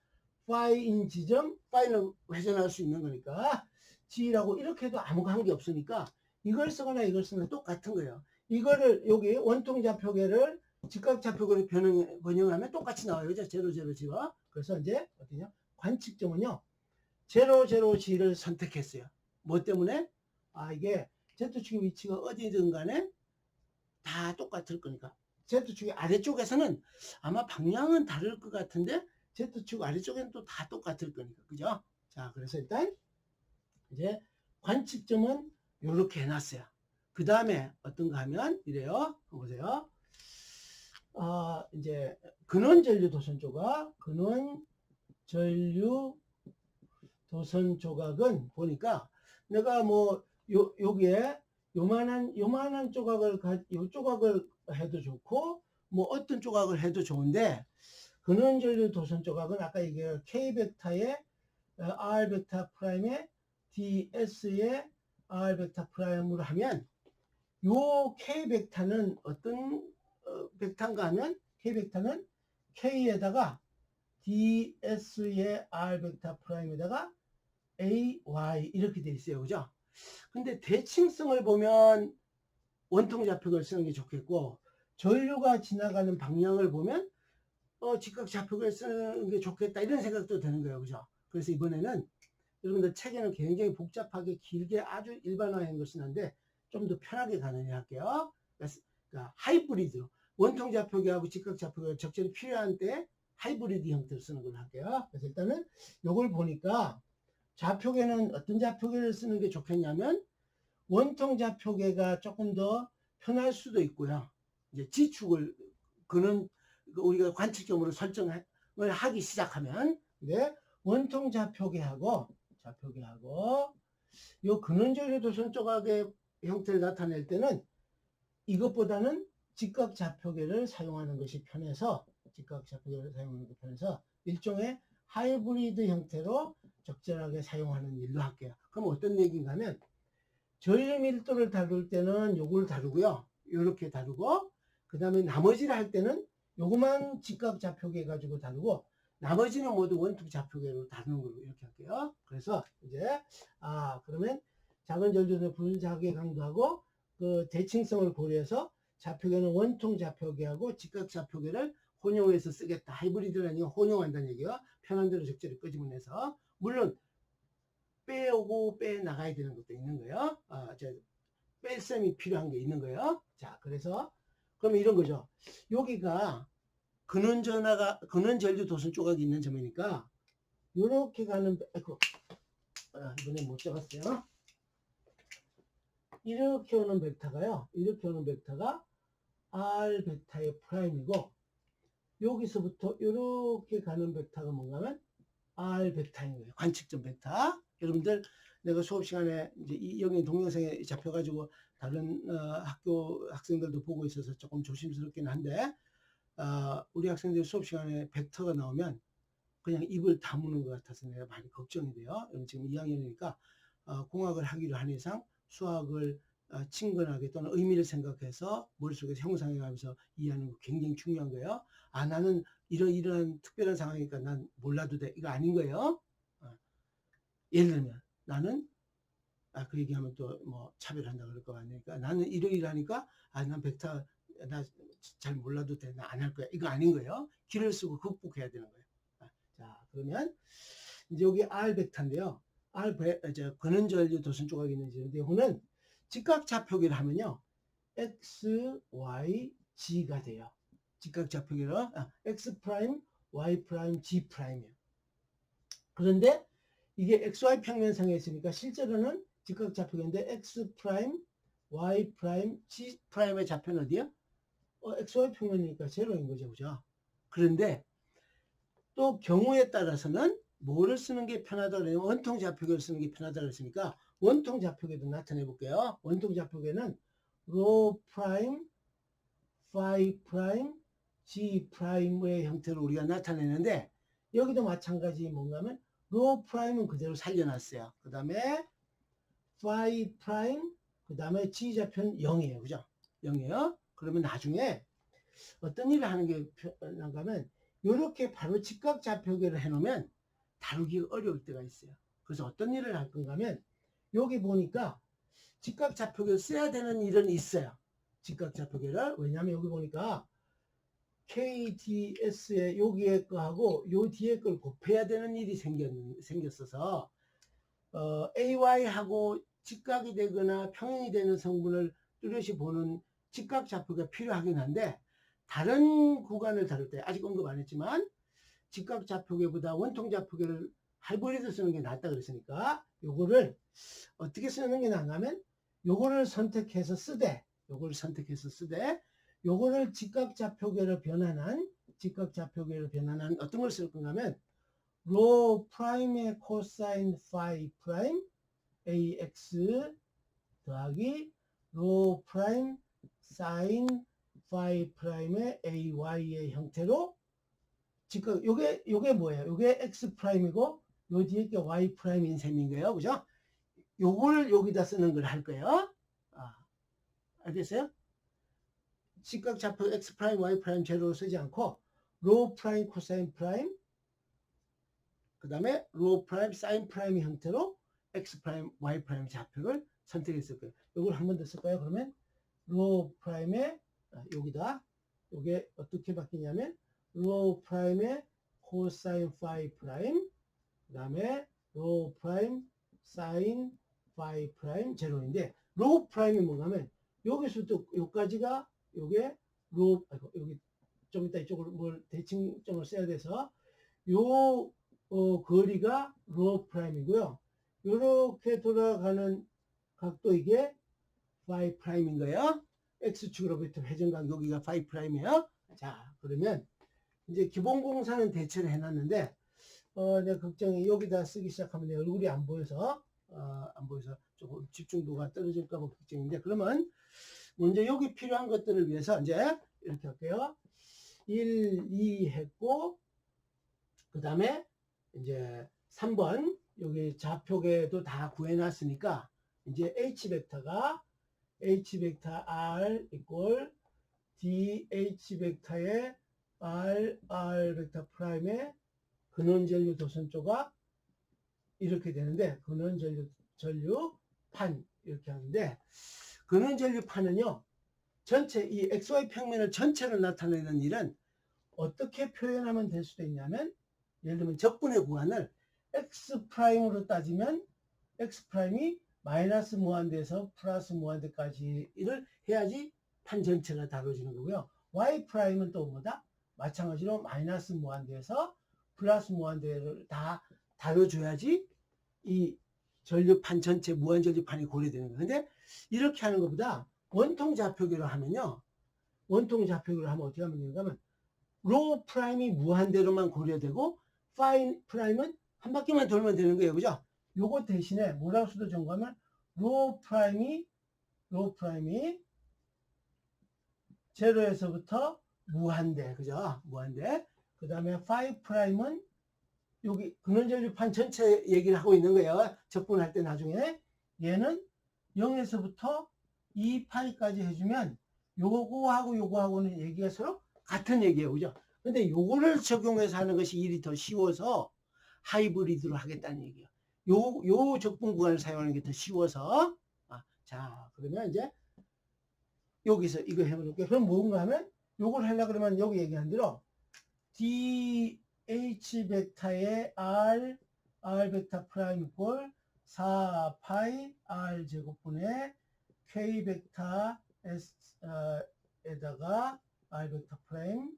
파이인 지점, 파이는 회전할 수 있는 거니까 G라고 이렇게 해도 아무 관계 없으니까 이걸 쓰거나 이걸 쓰면 똑같은 거예요. 이거를 여기 원통 좌표계를 직각 좌표계로 변형하면 똑같이 나와요. 그죠? 0, 0, G가. 그래서 이제 어디냐? 관측점은요. 0, 0, G를 선택했어요. 뭐 때문에? 이게 Z축의 위치가 어디든 간에 다 똑같을 거니까. Z축의 아래쪽에서는 아마 방향은 다를 것 같은데 Z축 아래쪽에는 또 다 똑같을 거니까. 그죠? 자, 그래서 일단 이제 관측점은 이렇게 해놨어요. 그 다음에 어떤가 하면 이래요. 보세요. 이제 근원전류 도선 조각은 보니까 내가 뭐 여기에 요만한 조각을 요 조각을 해도 좋고 뭐 어떤 조각을 해도 좋은데 근원전류 도선 조각은 아까 얘기한 K 벡터의 R 벡터 프라임의 DS의 R 벡터 프라임으로 하면 요 K 벡터는 어떤 벡터인가 하면 K 벡터는 K에다가 DS의 R 벡터 프라임에다가 AY 이렇게 돼 있어요. 그죠? 근데 대칭성을 보면 원통 좌표를 쓰는 게 좋겠고 전류가 지나가는 방향을 보면 직각 좌표를 쓰는 게 좋겠다 이런 생각도 드는 거예요. 그죠? 그래서 이번에는 여러분들 책에는 굉장히 복잡하게 길게 아주 일반화한 것은 한데 좀 더 편하게 가능히 할게요. 그러니까 하이브리드 원통 좌표계하고 직각 좌표계가 적절히 필요한 때 하이브리드 형태를 쓰는 걸로 할게요. 그래서 일단은 이걸 보니까 좌표계는 어떤 좌표계를 쓰는 게 좋겠냐면 원통 좌표계가 조금 더 편할 수도 있고요. 이제 G축을 그는 우리가 관측점으로 설정을 하기 시작하면 원통 좌표계하고 요 근원전류 도선 조각의 형태를 나타낼 때는 이것보다는 직각 좌표계를 사용하는 것이 편해서 일종의 하이브리드 형태로 적절하게 사용하는 일로 할게요. 그럼 어떤 얘기인가 하면 전류 밀도를 다룰 때는 요걸 다루고요. 요렇게 다루고 그 다음에 나머지를 할 때는 요거만 직각 좌표계 가지고 다루고 나머지는 모두 원통 좌표계로 다루는 걸로 이렇게 할게요. 그래서 이제 그러면 작은 전류의 분자계 강도하고 그 대칭성을 고려해서 좌표계는 원통 좌표계하고 직각 좌표계를 혼용해서 쓰겠다. 하이브리드라는 건 혼용한다는 얘기가 편한 대로 적절히 끄집어내서 물론 빼오고 빼나가야 되는 것도 있는 거예요. 뺄셈이 필요한 게 있는 거예요. 자, 그래서 그러면 이런 거죠. 여기가 근원전류 도선 조각이 있는 점이니까 이렇게 가는 아이고, 이번에 못 잡았어요. 이렇게 오는 벡터가요. 이렇게 오는 벡터가 R 벡터의 프라임이고 여기서부터 이렇게 가는 벡터가 뭔가 하면 R 벡터인 거예요. 관측점 벡터. 여러분들 내가 수업 시간에 이제 여기 동영상에 잡혀가지고 다른 학교 학생들도 보고 있어서 조금 조심스럽긴 한데 우리 학생들 수업 시간에 벡터가 나오면 그냥 입을 다무는 것 같아서 내가 많이 걱정이 돼요. 지금 2학년이니까 공학을 하기로 한 이상 수학을 친근하게 또는 의미를 생각해서 머릿속에서 형상해가면서 이해하는 거 굉장히 중요한 거예요. 나는 이런 특별한 상황이니까 난 몰라도 돼. 이거 아닌 거예요. 예를 들면 나는 그 얘기하면 또 뭐 차별한다 그럴 거 아니니까 나는 이러이러하니까 난 벡터 나 잘 몰라도 돼. 나 안 할 거야. 이거 아닌 거예요. 길을 쓰고 극복해야 되는 거예요. 자, 그러면 이제 여기 R 벡터인데요. 근원전류 도선 조각이 있는데 이거는 직각좌표기를 하면요. X, Y, G가 돼요. 직각좌표기로 X 프라임, Y 프라임, G 프라임이에요. 그런데 이게 XY 평면상에 있으니까 실제로는 직각좌표기인데 X 프라임, Y 프라임, G 프라임의 좌표는 어디야? XY 평면이니까 제로인 거죠, 그죠? 그런데 또 경우에 따라서는 뭐를 쓰는 게 편하다 그러면 원통 좌표계를 쓰는 게 편하다 그랬으니까 원통 좌표계도 나타내 볼게요. 원통 좌표계는 로 프라임, 파이 프라임, G 프라임의 형태로 우리가 나타내는데 여기도 마찬가지 뭔가 하면 로 프라임은 그대로 살려놨어요. 그 다음에 파이 프라임, 그 다음에 G 좌표는 0이에요. 그죠? 0이에요. 그러면 나중에 어떤 일을 하는 게 편한가 하면 이렇게 바로 직각좌표계를 해놓으면 다루기 어려울 때가 있어요. 그래서 어떤 일을 할 건가 하면 여기 보니까 직각좌표계를 써야 되는 일은 있어요. 직각좌표계를. 왜냐하면 여기 보니까 KDS의 여기에 거하고 요 뒤에 걸 곱해야 되는 일이 생겼어서 AY하고 직각이 되거나 평행이 되는 성분을 뚜렷이 보는 직각좌표가 필요하긴 한데 다른 구간을 다룰 때 아직 언급 안 했지만 직각좌표계보다 원통좌표계를 하이브리드 쓰는 게 낫다 그랬으니까 요거를 어떻게 쓰는 게 나가면 요거를 선택해서 쓰되 요거를 직각좌표계로 변환한 어떤 걸 쓸 건가 하면 로 프라임의 코사인 파이 프라임 AX 더하기 로 프라임 사인 파이 프라임의 AY의 형태로 직각 요게 뭐예요? 요게 X 프라임이고 요 뒤에 게 Y 프라임인 셈인 거예요. 그죠? 요걸 여기다 쓰는 걸 할 거예요. 알겠어요? 직각좌표 X 프라임, Y 프라임 제로로 쓰지 않고 로 프라임, 코사인 프라임, 그 다음에 로 프라임, 사인 프라임 형태로 X 프라임, Y 프라임 좌표를 선택했을 거예요. 이걸 한 번 더 쓸까요? 그러면 로 프라임의 여기다 이게 어떻게 바뀌냐면 로 프라임의 코사인 파이 프라임, 그 다음에 로 프라임, 사인 파이 프라임 제로인데 로 프라임이 뭔가 하면 여기서부터 여기까지가 요게 여기 좀 이따 이쪽으로 뭘 대칭점을 써야 돼서 요 거리가 로 프라임이고요. 요렇게 돌아가는 각도 이게 파이 프라임인 거예요. X축으로부터 회전각 여기가 파이 프라임이에요. 자, 그러면 이제 기본 공사는 대체를 해놨는데 내가 걱정이 여기다 쓰기 시작하면 내 얼굴이 안 보여서 조금 집중도가 떨어질까 봐 걱정인데 그러면 먼저 여기 필요한 것들을 위해서 이제 이렇게 할게요. 1, 2 했고 그 다음에 이제 3번 여기 좌표계도 다 구해놨으니까 이제 H 벡터 R 이꼴 DH 벡터의 R 벡터 프라임의 근원전류 도선 조각 이렇게 되는데 근원전류판 이렇게 하는데 근원전류판은요 전체 이 XY 평면을 전체를 나타내는 일은 어떻게 표현하면 될 수도 있냐면 예를 들면 적분의 구간을 X 프라임으로 따지면 X 프라임이 마이너스 무한대에서 플러스 무한대까지를 해야지 판 전체가 다뤄지는 거고요. y 프라임은 또 뭐다? 마찬가지로 마이너스 무한대에서 플러스 무한대를 다 다뤄줘야지 이 전류판 전체 무한 전류판이 고려되는 거예요. 근데 이렇게 하는 것보다 원통 좌표기로 하면요. 원통 좌표기로 하면 어떻게 하면 되는가 하면 로 프라임이 무한대로만 고려되고 파이 프라임은 한 바퀴만 돌면 되는 거예요. 그죠? 요거 대신에 뭐라고 써도 정하면 로 프라임이 제로에서부터 무한대. 그죠? 무한대. 그 다음에 파이 프라임은 여기 근원전류판 전체 얘기를 하고 있는 거예요. 적분할 때 나중에 얘는 0에서부터 2파이까지 해주면 요거하고는 얘기가 서로 같은 얘기예요. 그죠? 근데 요거를 적용해서 하는 것이 일이 더 쉬워서 하이브리드로 하겠다는 얘기예요. 요 적분 구간을 사용하는 게 더 쉬워서. 자, 그러면 이제 여기서 이거 해볼게요. 그럼 뭔가 하면 요걸 하려고 그러면 여기 얘기한 대로 H 베타의 R 베타 프라임 이꼴 4파이 R 제곱분의 K 베타 S 에다가 R 베타 프라임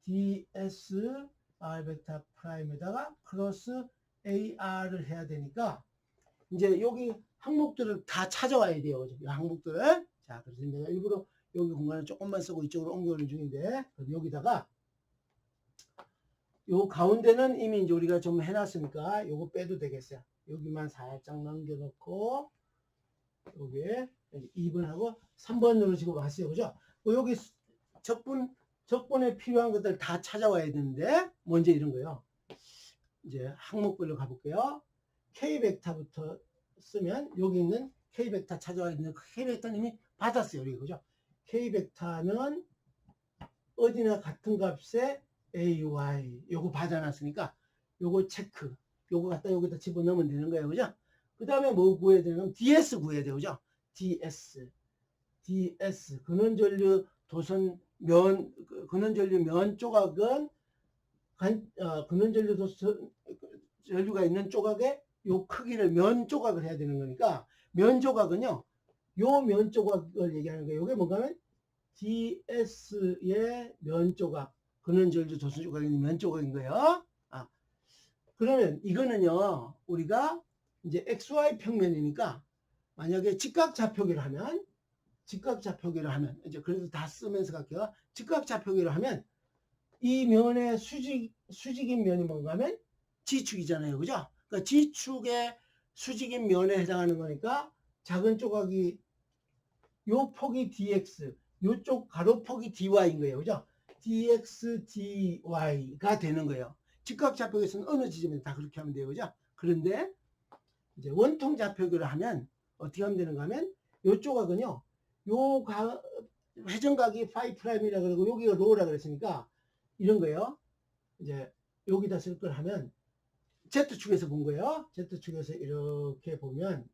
DS R 베타 프라임에다가 크로스 AR을 해야 되니까 이제 여기 항목들을 다 찾아와야 돼요. 이 항목들을. 자, 그래서 내가 일부러 여기 공간을 조금만 쓰고 이쪽으로 옮겨오는 중인데, 그럼 여기다가 요 가운데는 이미 이제 우리가 좀 해놨으니까 요거 빼도 되겠어요. 여기만 살짝 넘겨놓고 여기에 2번하고 3번으로 지금 왔어요. 그죠? 여기 적분에 필요한 것들 다 찾아와야 되는데 먼저 이런 거요. 이제 항목별로 가볼게요. K 벡터부터 쓰면 여기 있는 K 벡터 찾아와야 되는데 K 벡터는 이미 받았어요. 여기 그죠? K 벡터는 어디나 같은 값에 AY 요거 받아놨으니까 요거 체크 요거 갖다 여기다 집어넣으면 되는 거예요. 그죠? 그 다음에 뭐 구해야 되냐면 DS 구해야 돼요. 그죠? DS 근원전류 도선 근원전류 면 조각은 근원전류 도선 전류가 있는 조각의 요 크기를 면 조각을 해야 되는 거니까 면 조각은요. 요 면 조각을 얘기하는 거예요. 이게 뭔가 하면 DS의 면 조각 근원전류 도선 조각이 있는 면 조각인 거예요. 그러면 이거는요. 우리가 이제 XY 평면이니까 만약에 직각좌표기를 하면 이제 그래도 다 쓰면서 갈게요. 직각좌표기를 하면 이 면의 수직인 면이 뭔가 하면 G축이잖아요. 그죠? 그러니까 G축의 수직인 면에 해당하는 거니까 작은 조각이 요 폭이 dx, 요쪽 가로폭이 dy인 거예요. 그죠? dx, dy가 되는 거예요. 직각좌표기에서는 어느 지점에 다 그렇게 하면 돼요. 그죠? 그런데 이제 원통좌표기를 하면 어떻게 하면 되는가 하면 요 조각은요. 회전각이 파이 프라임이라 그러고 여기가 로우라 그랬으니까 이런 거예요. 이제 여기다 쓸 걸 하면 Z축에서 본 거예요. Z축에서 이렇게 보면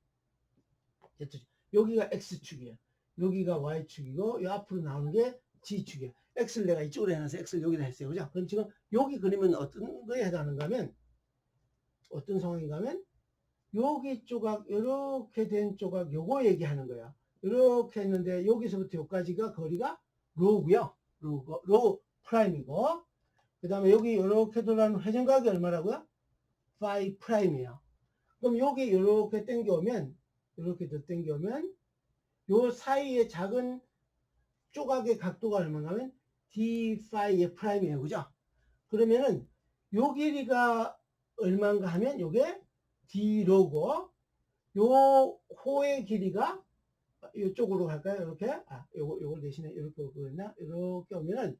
Z축. 여기가 X축이에요. 여기가 Y축이고 이 앞으로 나오는 게 G축이에요. X를 내가 이쪽으로 해놔서 X를 여기다 했어요. 그죠? 그럼 지금 여기 그리면 어떤 거에 해당하는가 하면 어떤 상황인가 하면 여기 조각 이렇게 된 조각 요거 얘기하는 거야. 이렇게 했는데 여기서부터 여기까지가 거리가 로우고요. 로우 프라임이고 그 다음에 여기 이렇게 돌아가는 회전각이 얼마라고요? 파이 프라임이에요. 그럼 여기 이렇게 당겨오면 이렇게 더 당겨오면 요 사이에 작은 조각의 각도가 얼마냐면 d 파이의 프라임이에요. 그죠? 그러면은 요 길이가 얼마인가 하면 요게 d로고 요 호의 길이가 이쪽으로 갈까요? 이렇게 요걸 대신에 이렇게 오거나 이렇게 오면은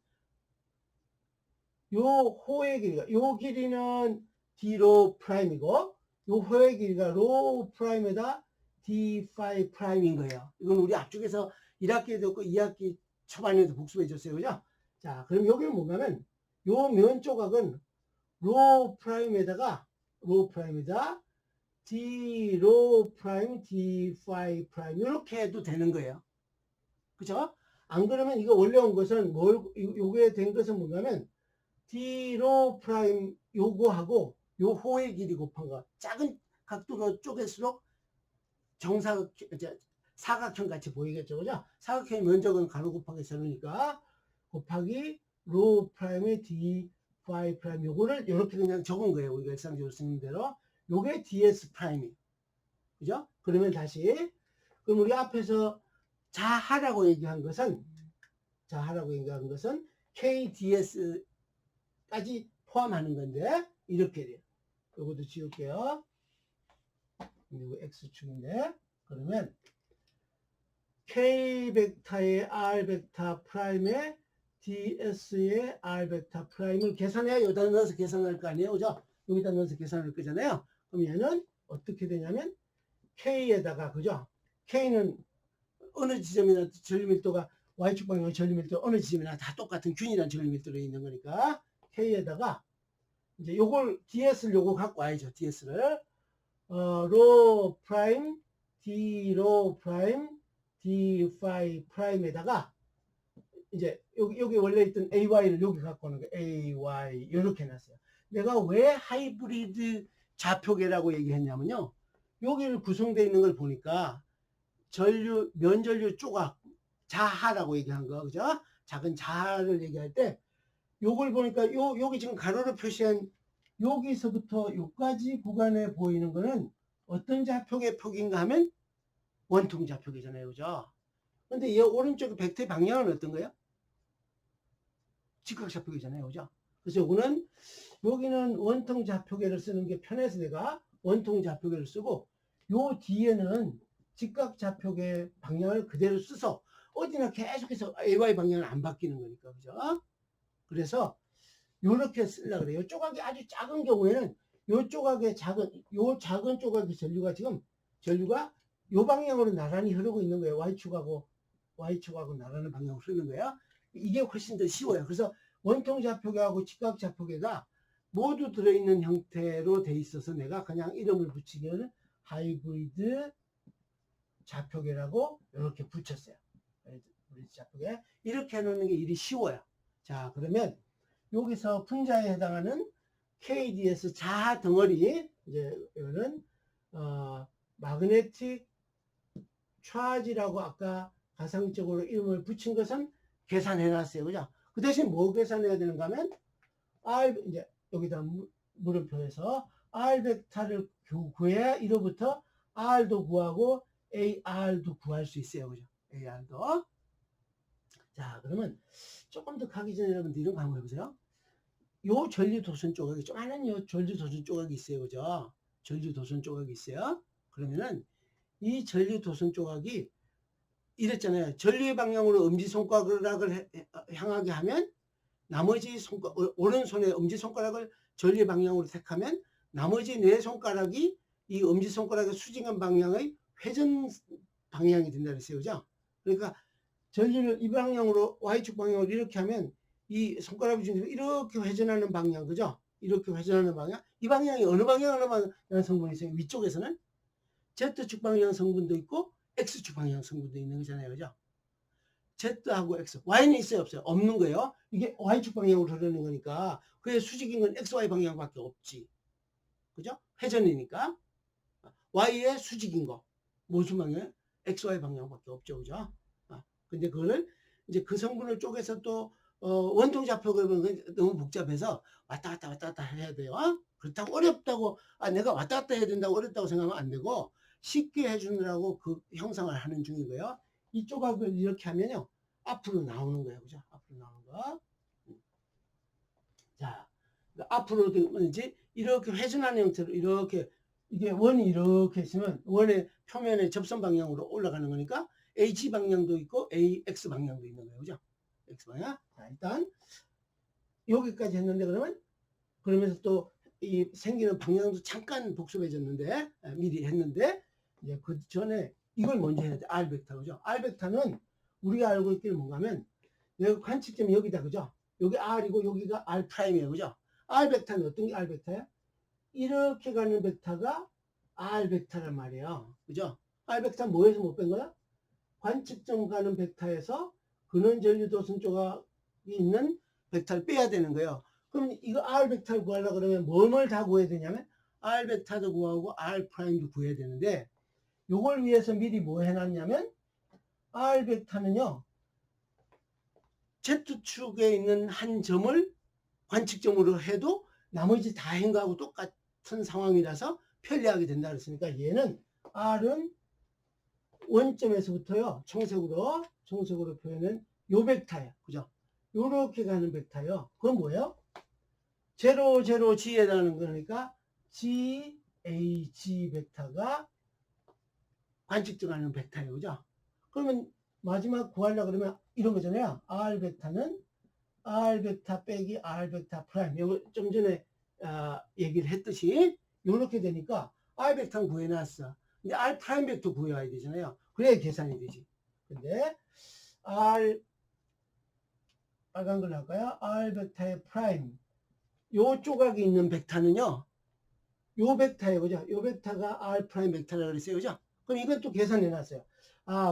요 호의 길이가 요 길이는 d로 프라임이고 요 호의 길이가 로 프라임에다 d 파이 프라임인 거예요. 이건 우리 앞쪽에서 1학기에도 없고 2학기 초반에도 복습해 줬어요. 그죠? 자, 그럼 여기는 뭔가면 요 면 조각은 로 프라임에다 d 로 프라임 d 파이 프라임 이렇게 해도 되는 거예요. 그죠? 안 그러면 이거 원래 온 것은 요게 된 것은 뭔가면 d로 프라임 요거하고 요 호의 길이 곱한 거 작은 각도로 쪼갤수록 정사각 사각형 같이 보이겠죠, 그죠? 사각형의 면적은 가로 곱하기 세로니까 곱하기 로 프라임의 d phi 프라임 요거를 이렇게 그냥 적은 거예요. 우리가 일상적으로 쓰는 대로. 요게 ds 프라임이, 그죠? 그러면 다시, 그럼 우리 앞에서 자하라고 얘기한 것은 kds까지 포함하는 건데 이렇게 돼요. 요것도 지울게요. 이거 x축인데, 그러면 k 벡터의 r 벡터 프라임의 ds의 r 벡터 프라임을 계산해야 여기다 넣어서 계산할 거 아니에요, 그죠? 여기다 넣어서 계산할 거잖아요. 그럼 얘는 어떻게 되냐면 k에다가, 그죠? k는 어느 지점이나 전류밀도가 y축 방향의 전류밀도 어느 지점이나 다 똑같은 균일한 전류밀도로 있는 거니까 k에다가 이제 요걸 ds를 요거 갖고 와야죠. ds를 로 프라임 d 로 프라임 d phi 프라임에다가 이제 여기 원래 있던 ay를 여기 갖고 오는 거 ay 이렇게 해놨어요. 내가 왜 하이브리드 좌표계라고 얘기했냐면요, 여기를 구성되어 있는 걸 보니까 면전류 조각 자하라고 얘기한 거, 그죠? 작은 자하를 얘기할 때 요걸 보니까 여기 지금 가로로 표시한 여기서부터 여기까지 구간에 보이는 거는 어떤 좌표계 폭인가 하면 원통 좌표계잖아요, 그죠? 근데 이 오른쪽 벡터의 방향은 어떤 거예요? 직각 좌표계잖아요, 그죠? 그래서 여기는 원통 좌표계를 쓰는 게 편해서 내가 원통 좌표계를 쓰고, 요 뒤에는 직각 좌표계 방향을 그대로 써서 어디나 계속해서 AY 방향은 안 바뀌는 거니까, 그죠? 그래서 요렇게 쓰려고 그래요. 요 조각이 아주 작은 경우에는 요 작은 조각의 전류가 요 방향으로 나란히 흐르고 있는 거예요. Y축하고 나란히 방향으로 흐르는 거예요. 이게 훨씬 더 쉬워요. 그래서 원통 좌표계하고 직각 좌표계가 모두 들어있는 형태로 돼 있어서 내가 그냥 이름을 붙이기에는 하이브리드 좌표계라고 이렇게 붙였어요. 하이브리드 좌표계. 이렇게 해놓는 게 일이 쉬워요. 자, 그러면 여기서 분자에 해당하는 KDS 자하 덩어리, 이제 이거는 마그네틱 차지라고 아까 가상적으로 이름을 붙인 것은 계산해 놨어요, 그죠? 그 대신 뭐 계산해야 되는가 하면 이제 여기다 물음표에서 R 벡터를 구해야 이로부터 R도 구하고 AR도 구할 수 있어요, 그죠? AR도. 자, 그러면 조금 더 가기 전에 여러분들 이런 거 한번 해보세요. 요 전류도선 조각이 조그마한 요 전류도선 조각이 있어요, 그죠? 전류도선 조각이 있어요. 그러면은 이 전류도선 조각이 이랬잖아요. 전류의 방향으로 엄지손가락을 향하게 하면 나머지 오른손의 엄지손가락을 전류의 방향으로 택하면 나머지 네 손가락이 이 엄지손가락의 수직한 방향의 회전 방향이 된다 그랬어요, 그죠? 그러니까 전류를 이 방향으로 Y축 방향으로 이렇게 하면 이 손가락 중에서 이렇게 회전하는 방향, 그죠? 이렇게 회전하는 방향. 이 방향이 어느 방향이라는 성분이 있어요. 위쪽에서는 Z축 방향 성분도 있고 X축 방향 성분도 있는 거잖아요, 그죠? Z하고 X, Y는 있어요, 없어요? 없는 거예요. 이게 Y축 방향으로 흐르는 거니까 그의 수직인 건 XY 방향밖에 없지, 그죠? 회전이니까. Y의 수직인 거 무슨 방향? XY 방향밖에 없죠, 그죠? 근데 그거를 이제 그 성분을 쪼개서 또 원통 좌표를 너무 복잡해서 왔다 갔다 해야 돼요. 그렇다고 어렵다고 내가 왔다 갔다 해야 된다고 어렵다고 생각하면 안 되고 쉽게 해주느라고 그 형상을 하는 중이고요. 이 조각을 이렇게 하면요 앞으로 나오는 거예요, 그죠? 앞으로 나오는 거. 자, 앞으로 이제 이렇게 회전하는 형태로 이렇게 이게 원이 이렇게 있으면 원의 표면의 접선 방향으로 올라가는 거니까 H 방향도 있고 AX 방향도 있는 거예요, 그죠? X 방향. 자, 일단 여기까지 했는데 그러면서 또 이 생기는 방향도 잠깐 복잡해졌는데 미리 했는데 이제 그 전에 이걸 먼저 해야 돼. R 벡터, 그죠? R 벡터는 우리가 알고 있기를 뭔가 하면 여기 관측점이 여기다, 그죠? 여기 R이고 여기가 R 프라임이에요, 그죠? R 벡터는 어떤 게 R 벡터야? 이렇게 가는 벡터가 R 벡터란 말이에요, 그죠? R 벡터 뭐에서 못 뺀 거야? 관측점 가는 벡터에서 근원 전류도선 조각이 있는 벡터를 빼야 되는 거예요. 그럼 이거 R 벡터를 구하려고 그러면 뭘 다 구해야 되냐면 R 벡터도 구하고 R 프라임도 구해야 되는데 요걸 위해서 미리 뭐 해놨냐면 R 벡터는요 Z축에 있는 한 점을 관측점으로 해도 나머지 다행 거하고 똑같은 상황이라서 편리하게 된다 그랬으니까 얘는 R은 원점에서부터요 청색으로 표현은 요 벡터예요. 그죠? 요렇게 가는 벡터요. 그건 뭐예요? 0, 0, G에 해당하는 거니까 G, H 벡터가 관측점하는 벡터예요. 그죠? 그러면 마지막 구하려고 그러면 이런 거잖아요. R 벡터는 R 벡터 빼기 R 벡터 프라임. 이거 좀 전에 얘기를 했듯이 이렇게 되니까 R 벡터는 구해놨어. 근데 R 프라임 벡터 구해와야 되잖아요. 그래야 계산이 되지. 근데 빨간 걸로 할까요? R 벡터의 프라임. 요 조각이 있는 벡터는요. 요 벡터예요. 그죠? 요 벡터가 R 프라임 벡터라고 그랬어요. 그죠? 그럼 이건 또 계산해 놨어요.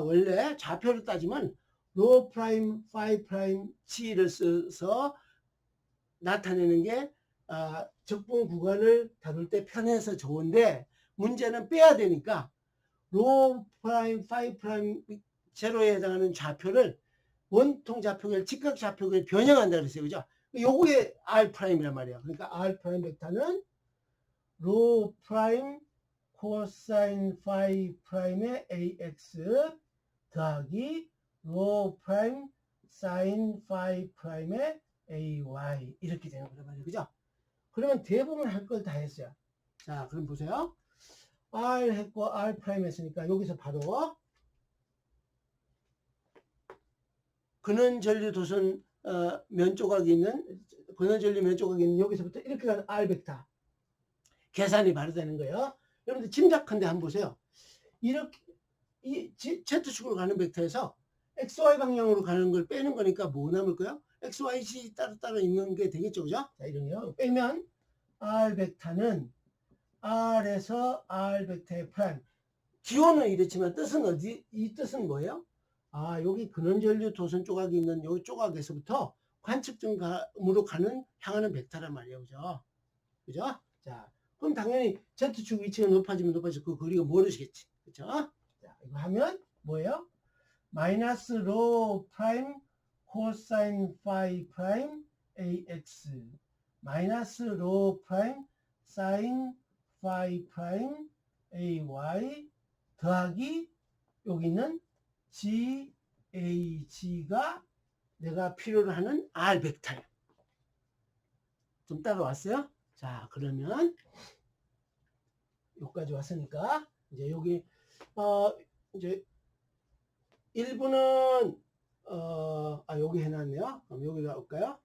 원래 좌표로 따지면 로 프라임, 파이 프라임, G를 써서 나타내는 게 적분 구간을 다룰 때 편해서 좋은데 문제는 빼야 되니까 로 프라임, 파이 프라임, 제로에 해당하는 좌표를 원통 좌표를 직각 좌표를 변형한다 그랬어요. 그죠? 요게 R 프라임이란 말이에요. 그러니까 R 프라임 벡터는 로 프라임 코사인 파이 프라임의 AX 더하기 로 프라임 사인 파이 프라임의 AY 이렇게 되는 거란 말이에요. 그죠? 그러면 대부분 할 걸 다 했어요. 자, 그럼 보세요. R 했고 R 프라임 했으니까 여기서 바로 근원전류 도선 면조각이 있는 근원전류 면조각이 있는 여기서부터 이렇게 가는 R 벡터 계산이 바로 되는 거예요. 여러분들 짐작한데 한번 보세요. 이렇게 이 Z축으로 가는 벡터에서 XY 방향으로 가는 걸 빼는 거니까 뭐 남을까요? XYZ 따로 있는 게 되겠죠. 그죠? 자, 이런요. 빼면 R 벡터는 R에서 R 벡터의 프라임. 기호는 이렇지만 뜻은 이 뜻은 뭐예요? 여기 근원전류 도선 조각이 있는 요 조각에서부터 관측점으로 향하는 벡터란 말이에요. 그죠? 그죠? 자, 그럼 당연히 Z축 위치가 높아지면 그 거리가 멀어지겠지. 그죠? 자, 이거 하면 뭐예요? 마이너스 로 프라임 코사인 파이 프라임 AX 마이너스 로 프라임 사인 파이 프라임 AY 더하기 여기는 GAG가 내가 필요로 하는 R 벡터예요. 좀 따라왔어요? 자, 그러면 여기까지 왔으니까 이제 여기 이제 1부는 여기 해놨네요. 그럼 여기 가볼까요?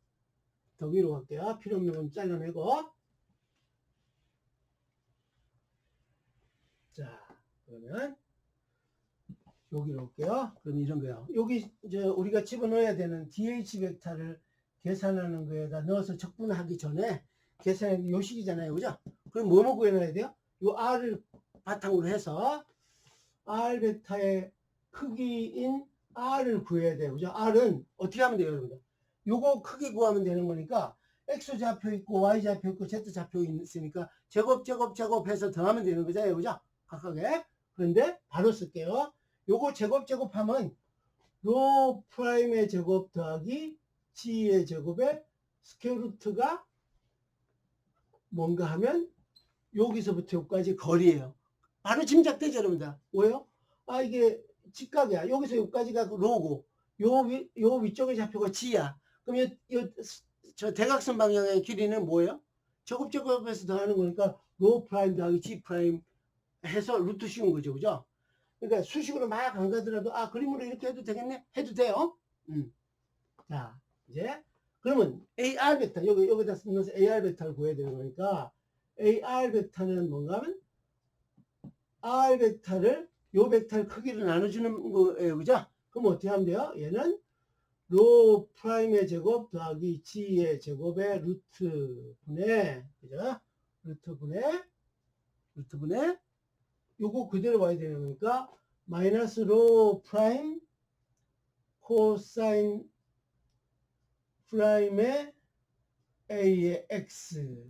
더 위로 갈게요. 필요 없는 건 잘라내고. 자, 그러면 여기로 올게요. 그럼 이런 거요. 여기 이제 우리가 집어넣어야 되는 DH 벡터를 계산하는 거에다 넣어서 적분하기 전에 계산하는 요 식이잖아요. 그죠? 그럼 뭐뭐 구해놔야 돼요? 요 R을 바탕으로 해서 R 벡터의 크기인 R을 구해야 돼요. 그죠? R은 어떻게 하면 돼요, 여러분들? 요거 크기 구하면 되는 거니까 X 좌표 있고 Y 좌표 있고 Z 좌표 있으니까 제곱 해서 더하면 되는 거잖아요. 그죠? 각각에. 그런데 바로 쓸게요. 요거 제곱하면 로 프라임의 제곱 더하기 G의 제곱에 스퀘어 루트가 뭔가 하면 여기서부터 여기까지 거리예요. 바로 짐작되죠, 여러분들. 왜요? 이게 직각이야. 여기서 여기까지가 로고, 요 위쪽의 좌표가 G야. 그럼 저 대각선 방향의 길이는 뭐예요? 제곱해서 더하는 거니까 로 프라임 더하기 G 프라임 해서 루트 씌운 거죠, 그죠? 그러니까 수식으로 막 안 가더라도 그림으로 이렇게 해도 되겠네? 해도 돼요. 자, 이제 그러면 AR 벡터 여기다 넣어서 AR 벡터를 구해야 되는 거니까 AR 벡터는 뭔가 하면 R 벡터를 요 벡터를 크기를 나눠주는 거예요. 그죠? 그럼 어떻게 하면 돼요? 얘는 로 프라임의 제곱 더하기 G의 제곱의 루트 분의 그죠? 루트 분의 요거 그대로 와야 되는 거니까 마이너스 로 프라임 코사인 프라임의 A의 X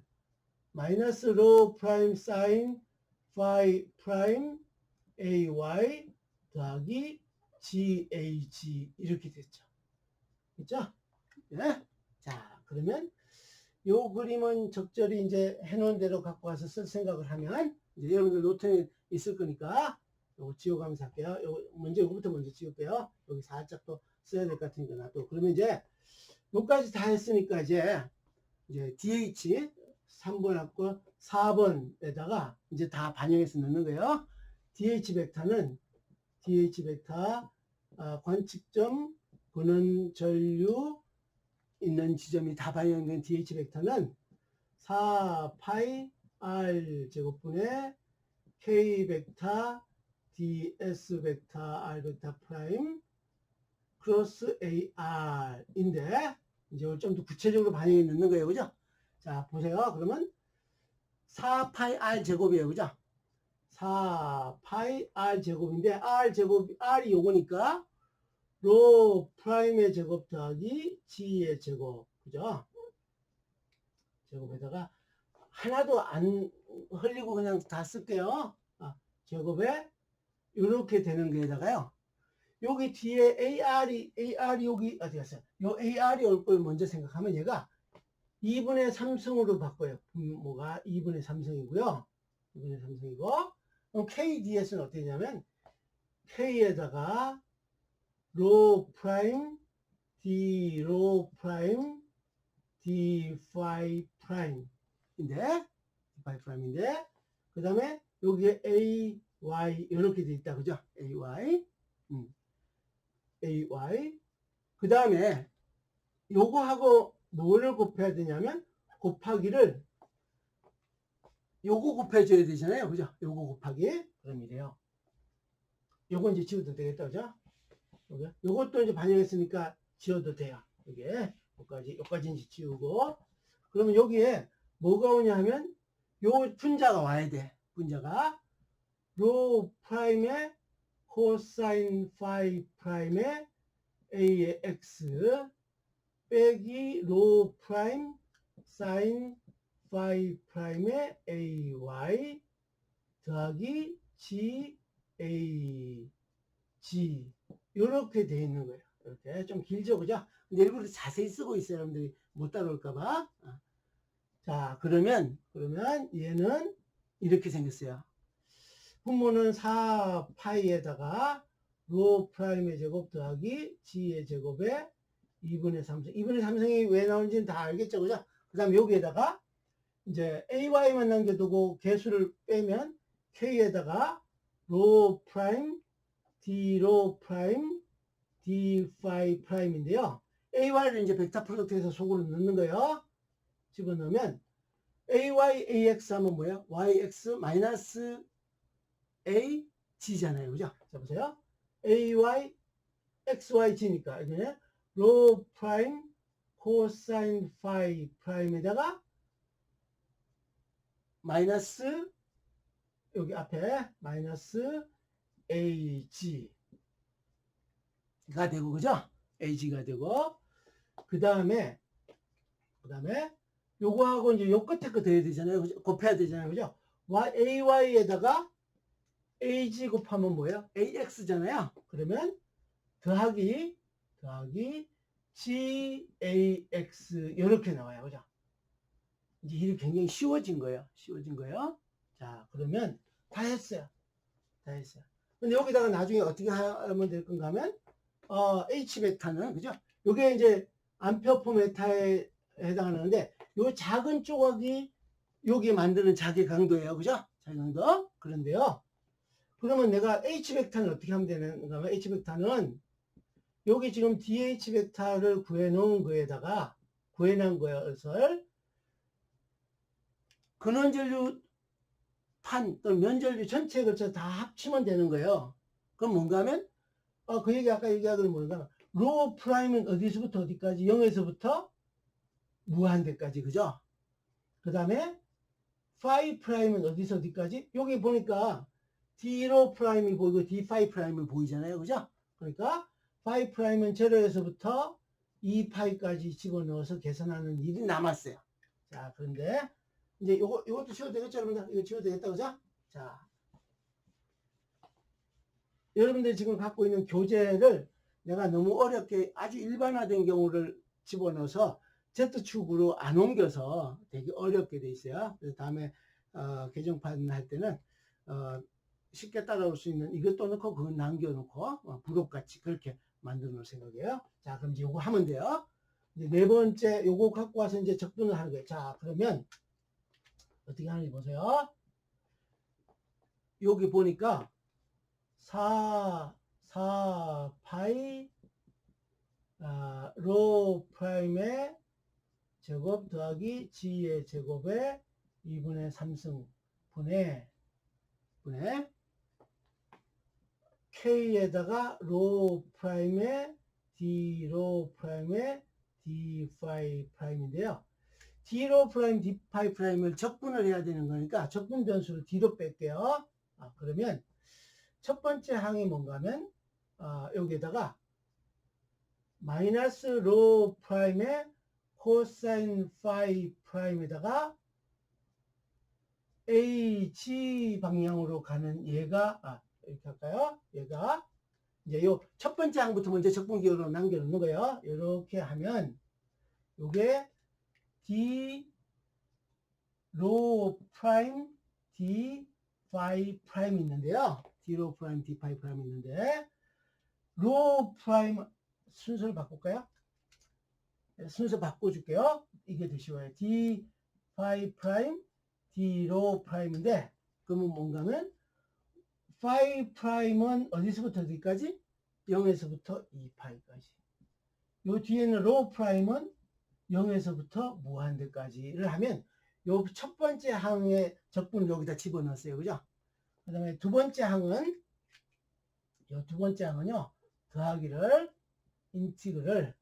마이너스 로 프라임 사인 파이 프라임 AY 더하기 GAG 이렇게 됐죠. 그죠? 네? 자, 그러면 요 그림은 적절히 이제 해놓은 대로 갖고 와서 쓸 생각을 하면 이제 여러분들 노트에 있을 거니까 요거 지워가면서 할게요. 먼저 요거부터 먼저 지울게요. 여기 살짝 또 써야 될 것 같으니까 놔둬. 그러면 이제 요까지 다 했으니까 이제 DH 3번 합고 4번에다가 이제 다 반영해서 넣는 거예요. DH 벡터는 관측점 근원 전류 있는 지점이 다 반영된 DH 벡터는 4파이 R 제곱분의 K 벡터 DS 벡터 R 벡터 프라임 크로스 AR인데 이제 좀 더 구체적으로 반영해 넣는 거예요. 그죠? 자, 보세요. 그러면 4파이 R 제곱이에요. 그죠? 4파이 R 제곱인데 R이 요거니까 로 프라임의 제곱 더하기 G의 제곱. 그죠? 제곱에다가 하나도 안 흘리고 그냥 다 쓸게요. 제곱에 이렇게 되는 거에다가요. 여기 뒤에 AR이 여기 어디 갔어요? 요 AR이 올 걸 먼저 생각하면 얘가 2분의 3승으로 바꿔요. 뭐가 2분의 3승이고요. 2분의 3승이고 그럼 KDS는 어떻게 되냐면 K에다가 로 프라임 D 로 프라임 D 파이 프라임인데 그 다음에 여기에 AY 이렇게 돼 있다. 그죠? AY 그 다음에 요거하고 뭐를 곱해야 되냐면 곱하기를 요거 곱해줘야 되잖아요. 그죠? 요거 곱하기 그럼 이래요. 요거 이제 지워도 되겠다. 그죠? 요것도 이제 반영했으니까 지워도 돼요. 요까지 이제 지우고 그러면 여기에 뭐가 오냐 하면 요 분자가 와야 돼. 분자가 로 프라임의 코사인 파이 프라임의 A의 X 빼기 로 프라임 사인 파이 프라임의 AY 더하기 GAG 이렇게 돼 있는 거예요. 이렇게 좀 길죠, 그죠? 근데 일부러 자세히 쓰고 있어요. 여러분들이 못 따라올까봐. 자, 그러면 얘는 이렇게 생겼어요. 분모는 4파이에다가 로 프라임의 제곱 더하기 G의 제곱에 2분의 3승. 2분의 3승이 왜 나오는지는 다 알겠죠, 그죠? 그 다음에 여기에다가 이제 AY만 남겨두고 개수를 빼면 K에다가 로 프라임 D 로 프라임 D 파이 프라임인데요. AY를 이제 벡터 프로덕트에서 속으로 넣는 거예요. 집어넣으면 AY, AX 하면 뭐예요? YX 마이너스 AG잖아요. 그죠? 자, 보세요. AY, XYG니까 이게 로 프라임 코사인 파이 프라임에다가 마이너스 여기 앞에 마이너스 AG가 되고 그죠? AG가 되고 그 다음에 요거하고 이제 요 끝에 거 더해야 되잖아요. 그죠? 곱해야 되잖아요. 그죠? AY에다가 AG 곱하면 뭐예요? AX잖아요. 그러면 더하기 GAX 이렇게 나와요. 그죠? 이제 일이 굉장히 쉬워진 거예요. 자, 그러면 다 했어요. 근데 여기다가 나중에 어떻게 하면 될 건가 하면 H 벡터는 그죠? 요게 이제 암페어 메타에 해당하는데 요 작은 조각이 여기 만드는 자기 강도예요. 그죠? 자기 강도. 그런데요. 그러면 내가 H 벡터는 어떻게 하면 되는가 하면 H 벡터는 여기 지금 DH 벡터를 구해놓은 거에다가 구해놓은 것을 근원전류 판 또는 면전류 전체에 걸쳐 다 합치면 되는 거예요. 그럼 뭔가 하면 그 얘기 아까 얘기하던 뭔가 하면 로 프라임은 어디서부터 어디까지 0에서부터 무한대까지 그죠? 그 다음에 파이 프라임은 어디서 어디까지? 여기 보니까 D로 프라임이 보이고 D5 프라임이 보이잖아요. 그죠? 그러니까 파이 프라임은 0에서부터 2파이까지 집어넣어서 계산하는 일이 남았어요. 자, 그런데 이제 요것도 지워도 되겠죠, 여러분들? 이거 지워도 되겠다, 그죠? 자, 여러분들이 지금 갖고 있는 교재를 내가 너무 어렵게 아주 일반화된 경우를 집어넣어서 Z축으로 안 옮겨서 되게 어렵게 돼 있어요. 그래서 다음에 개정판 할 때는 쉽게 따라올 수 있는 이것도 넣고 그거 남겨놓고 부록같이 그렇게 만들어 놓을 생각이에요. 자, 그럼 이제 요거 하면 돼요. 이제 네 번째 요거 갖고 와서 이제 적분을 하는 거예요. 자, 그러면 어떻게 하는지 보세요. 여기 보니까 4 파이 로 프라임의 제곱 더하기 g의 제곱에 2분의 3승 분의 k에다가 로 프라임의 d 로 프라임의 d 파이 프라임인데요. d 로 프라임 d 파이 프라임을 적분을 해야 되는 거니까 적분 변수를 d로 뺄게요. 그러면 첫 번째 항이 뭔가 하면 여기에다가 마이너스 로 프라임의 코사인 파이 프라임에다가 h 방향으로 가는 얘가 이렇게 할까요? 얘가 이제 요 첫 번째 항부터 먼저 적분기호로 남겨놓는 거예요. 이렇게 하면 요게 d 로 프라임 d 파이 프라임 있는데요. d 로 프라임 d 파이 프라임 있는데 로 프라임 순서를 바꿀까요? 순서 바꿔줄게요. 이게 더 쉬워요. d 파이 프라임 d 로 프라임인데 그러면 뭔가 하면 파이 프라임은 어디서부터 어디까지? 0에서부터 2파이까지. 요 뒤에는 로 프라임은 0에서부터 무한대까지를 하면 요 첫 번째 항의 적분을 여기다 집어넣었어요. 그죠? 그 다음에 두 번째 항은 요 두 번째 항은요. 더하기를 인티그럴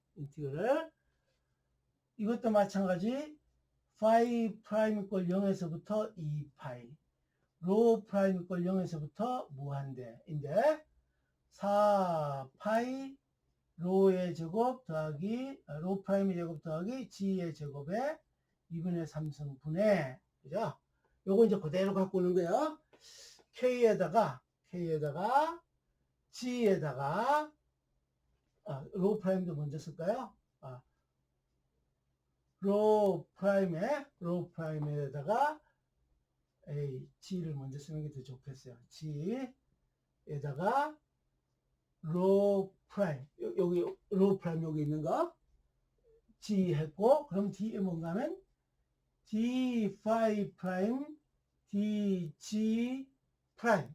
이것도 마찬가지 파이 프라임 이꼴 0에서부터 2파이 로 프라임 이꼴 0에서부터 무한대인데 4파이 로의 제곱 더하기 로 프라임의 제곱 더하기 g의 제곱에 2분의 3승분의 그죠? 요거 이제 그대로 갖고 오는 거예요. k에다가 g에다가 로 프라임도 먼저 쓸까요? 로 프라임에다가 g를 먼저 쓰는 게 더 좋겠어요. g에다가 로 프라임 여기 로 프라임 여기 있는 거 g 했고 그럼 d에 뭔가 하면 d 파이 프라임 dg 프라임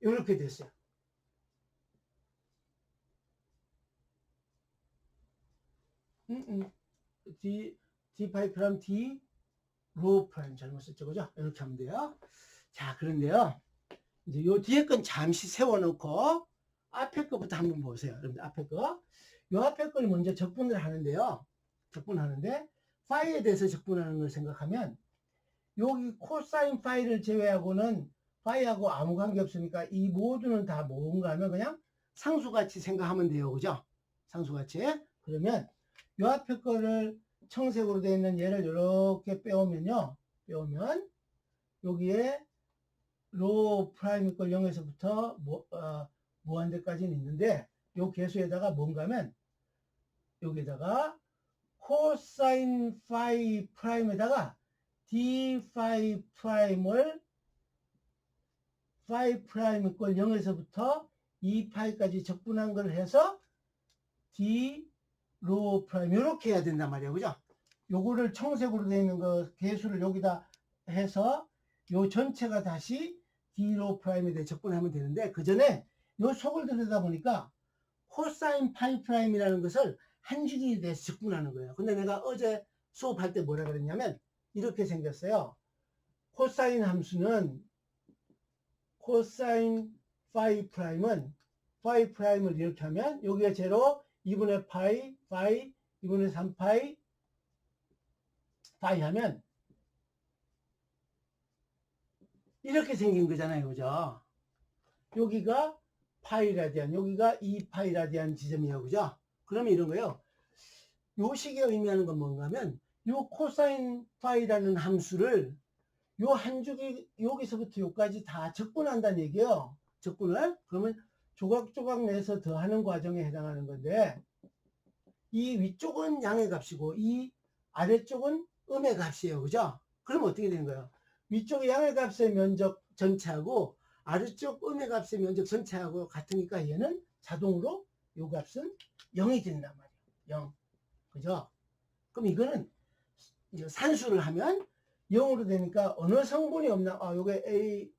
이렇게 됐어요. d 파이 프라임 d 로 프라임 잘못 썼죠, 그죠? 이렇게 하면 돼요. 자, 그런데요. 이제 요 뒤에 건 잠시 세워놓고 앞에 거부터 한번 보세요. 여러분들 앞에 거. 요 앞에 걸 먼저 적분을 하는데요. 적분하는데 파이에 대해서 적분하는 걸 생각하면 여기 코사인 파이를 제외하고는 파이하고 아무 관계 없으니까 이 모두는 다 뭔가 하면 그냥 상수같이 생각하면 돼요. 그죠? 상수같이. 그러면 요 앞에 거를 청색으로 되어 있는 얘를 이렇게 빼오면요. 빼오면 여기에 로 프라임 이퀄 0에서부터 무한대까지는 있는데 요 개수에다가 뭔가 하면 여기에다가 코사인 파이 프라임에다가 d 파이 프라임을 파이 프라임 이퀄 0에서부터 2파이까지 적분한 걸 해서 d 로 프라임 이렇게 해야 된단 말이에요. 그죠? 요거를 청색으로 되어 있는 거 개수를 여기다 해서 요 전체가 다시 d 로 프라임에 대해 적분하면 되는데 그 전에 요 속을 들여다 보니까 코사인 파이 프라임이라는 것을 한 줄기에 대해서 적분하는 거예요. 근데 내가 어제 수업할 때 뭐라 그랬냐면 이렇게 생겼어요. 코사인 함수는 코사인 파이 프라임은 파이 프라임을 이렇게 하면 여기가 제로 2분의 파이 2분의 3파이 파이 하면 이렇게 생긴 거잖아요. 그죠? 여기가 파이 라디안, 여기가 2파이 라디안 지점이에요. 그죠? 그러면 이런 거예요. 요 식이 의미하는 건 뭔가 하면 요 코사인 파이라는 함수를 요 한 줄기 여기서부터 여기까지 다 적분한다는 얘기예요. 적분을. 그러면 조각조각 내서 더하는 과정에 해당하는 건데, 이 위쪽은 양의 값이고 이 아래쪽은 음의 값이에요. 그죠? 그러면 어떻게 되는 거예요? 위쪽 양의 값의 면적 전체하고 아래쪽 음의 값의 면적 전체하고 같으니까 얘는 자동으로 요 값은 0이 된단 말이에요. 0. 그죠? 그럼 이거는 산수를 하면 0으로 되니까 어느 성분이 없나? 요게 A,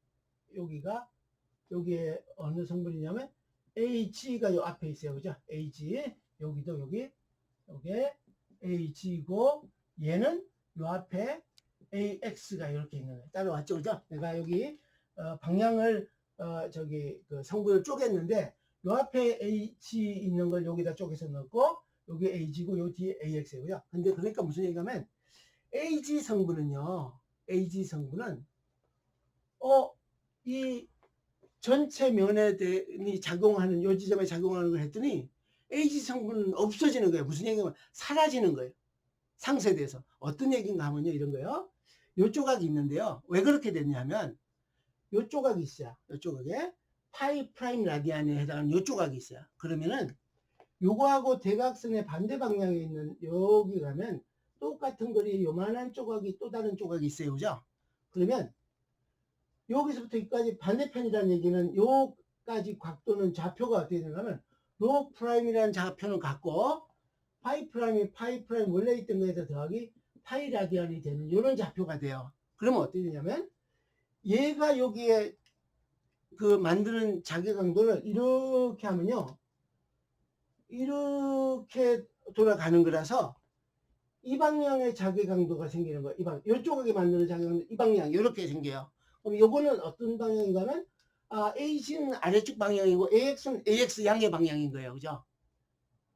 여기에 어느 성분이냐면 AG가 요 앞에 있어요. 그죠? AG. 여기도 요게 AG고 얘는 요 앞에 AX가 이렇게 있는 거예요. 따라왔죠. 그죠? 내가 여기 방향을 그 성분을 쪼갰는데 요 앞에 AG 있는 걸 여기다 쪼개서 넣고 여기 AG고 요 뒤에 AX고요. 근데 그러니까 무슨 얘기냐면 AG 성분은요. AG 성분은 이 전체 면에 작용하는 요 지점에 작용하는 걸 했더니 AG 성분은 없어지는 거예요. 무슨 얘기냐면 사라지는 거예요. 상쇄돼서. 어떤 얘기인가 하면요. 이런 거요. 요 조각이 있는데요. 왜 그렇게 됐냐면 요 조각이 있어요. 요 조각에 파이 프라임 라디안에 해당하는 요 조각이 있어요. 그러면은 요거하고 대각선의 반대 방향에 있는 여기 가면 똑같은 거리에 요만한 조각이 또 다른 조각이 있어요. 그죠? 그러면 여기서부터 여기까지 반대편이라는 얘기는 요까지 각도는 좌표가 어떻게 되냐면 로 프라임이라는 좌표는 같고 파이 프라임이 파이 프라임 원래 있던 거에다 더하기 파이 라디안이 되는 이런 좌표가 돼요. 그러면 어떻게 되냐면 얘가 여기에 그 만드는 자기 강도를 이렇게 하면요. 이렇게 돌아가는 거라서 이 방향의 자기 강도가 생기는 거예요. 이쪽에 만드는 자기 강도 이 방향 이렇게 생겨요. 그럼 요거는 어떤 방향인가 하면 AG는 아래쪽 방향이고 AX는 AX 양의 방향인 거예요. 그죠?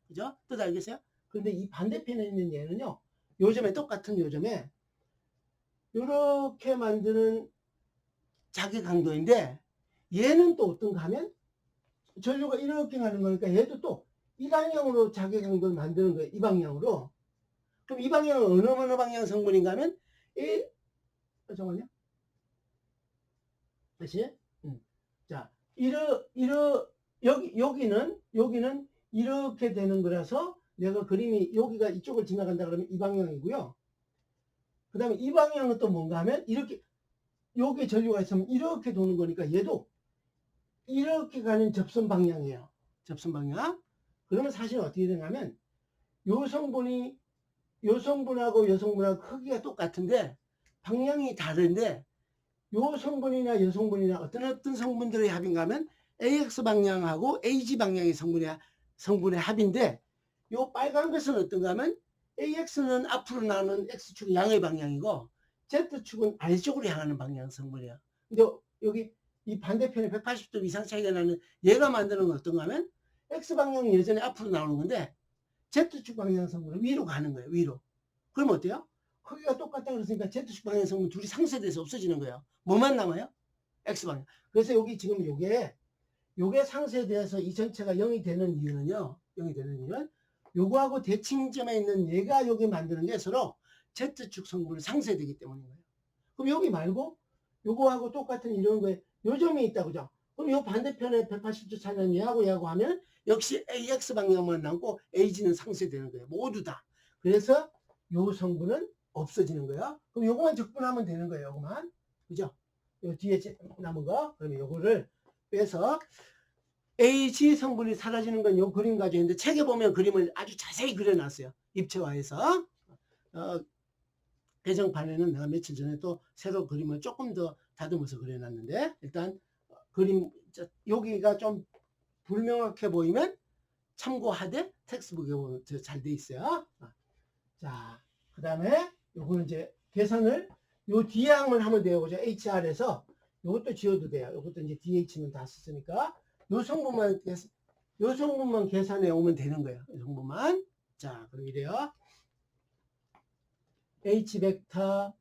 그죠? 뜻 알겠어요? 그런데 이 반대편에 있는 얘는요. 요점에 똑같은 요점에 이렇게 만드는 자기 강도인데 얘는 또 어떤가 하면 전류가 이렇게 가는 거니까 얘도 또 이 방향으로 자기 강도를 만드는 거예요. 이 방향으로. 그럼 이 방향은 어느 방향 성분인가 하면 잠깐만요. 다시. 자, 여기는 이렇게 되는 거라서 내가 그림이 여기가 이쪽을 지나간다 그러면 이 방향이고요. 그 다음에 이 방향은 또 뭔가 하면 이렇게 여기 전류가 있으면 이렇게 도는 거니까 얘도 이렇게 가는 접선 방향이에요. 접선 방향. 그러면 사실 어떻게 되냐면 요 성분하고 요 성분하고 크기가 똑같은데 방향이 다른데 요 성분이나 요 성분이나 어떤 성분들의 합인가 하면 AX 방향하고 AG 방향의 성분의 합인데 요 빨간 것은 어떤가 하면 AX는 앞으로 나오는 X축 양의 방향이고 Z축은 아래쪽으로 향하는 방향 성분이야. 근데 여기 이 반대편에 180도 이상 차이가 나는 얘가 만드는 건 어떤가 하면 X 방향이 여전히 앞으로 나오는 건데 Z축 방향 성분은 위로 가는 거예요. 위로. 그럼 어때요? 크기가 똑같다 그랬으니까 Z축 방향 성분 둘이 상쇄돼서 없어지는 거예요. 뭐만 남아요? X방향. 그래서 여기 지금 요게 상쇄돼서 이 전체가 0이 되는 이유는요. 0이 되는 이유는 요거하고 대칭점에 있는 얘가 여기 만드는 게 서로 Z축 성분이 상쇄되기 때문인 거예요. 그럼 여기 말고 요거하고 똑같은 이런 거에 요 점이 있다 그죠? 그럼 요 반대편에 180도 차이는 얘하고 하면 역시 AX 방향만 남고 AG는 상쇄되는 거예요. 모두 다. 그래서 요 성분은 없어지는 거예요. 그럼 요거만 적분하면 되는 거예요. 요거만. 그죠? 요 뒤에 남은 거. 그러면 요거를 빼서 AG 성분이 사라지는 건 요 그림 가지고 있는데 책에 보면 그림을 아주 자세히 그려놨어요. 입체화해서. 배정판에는 내가 며칠 전에 또 새로 그림을 조금 더 다듬어서 그려놨는데 일단 그림 여기가 좀 불명확해 보이면 참고하되 텍스트북에 보면 잘 돼 있어요. 자, 그 다음에 요거는 이제 계산을 요 뒤에 항을 하면 돼요. 그죠? HR에서 요것도 지워도 돼요. 요것도 이제 DH는 다 썼으니까 요 성분만 계산해 오면 되는 거예요. 이 성분만. 자, 그럼 이래요. H 벡터,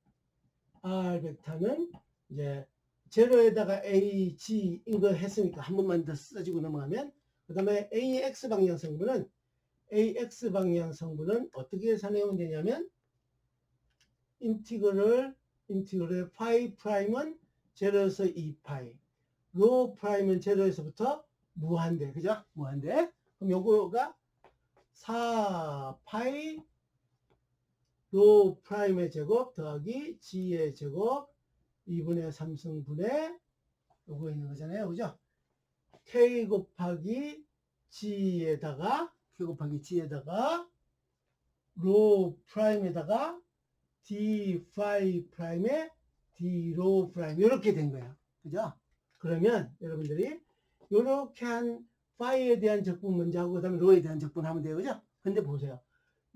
R 벡터는 이제 제로에다가 AG 이거 했으니까 한 번만 더 써지고 넘어가면 그 다음에 AX 방향 성분은 어떻게 계산해오면 되냐면 인티그럴 파이 프라임은 제로에서 2파이 로 프라임은 제로에서부터 무한대. 그죠? 무한대. 그럼 요거가 4파이 로 프라임의 제곱 더하기 g의 제곱 2분의 3승분의 요거 있는 거잖아요. 그죠? k 곱하기 g에다가 로 프라임에다가 d 파이 프라임에 d 로 프라임 이렇게 된 거예요. 그죠? 그러면 여러분들이 이렇게 한 파이에 대한 적분 먼저 하고 그다음에 로에 대한 적분 하면 돼요. 그죠? 근데 보세요.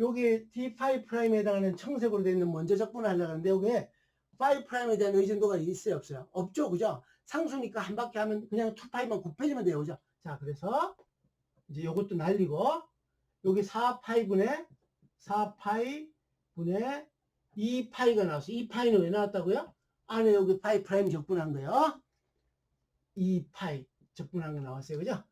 여기 d 파이 프라임에 해당하는 청색으로 되어 있는 먼저 적분을 하려고 하는데 여기에 파이 프라임에 대한 의존도가 있어요, 없어요? 없죠. 그죠? 상수니까 한 바퀴 하면 그냥 2파이만 곱해주면 돼요. 그죠? 자, 그래서 이제 이것도 날리고 여기 4파이분의 2파이가 나왔어. 2파이는 왜 나왔다고요? 안에 여기 파이 프라임 적분한 거예요. 2파이 적분한 거 나왔어요. 그죠?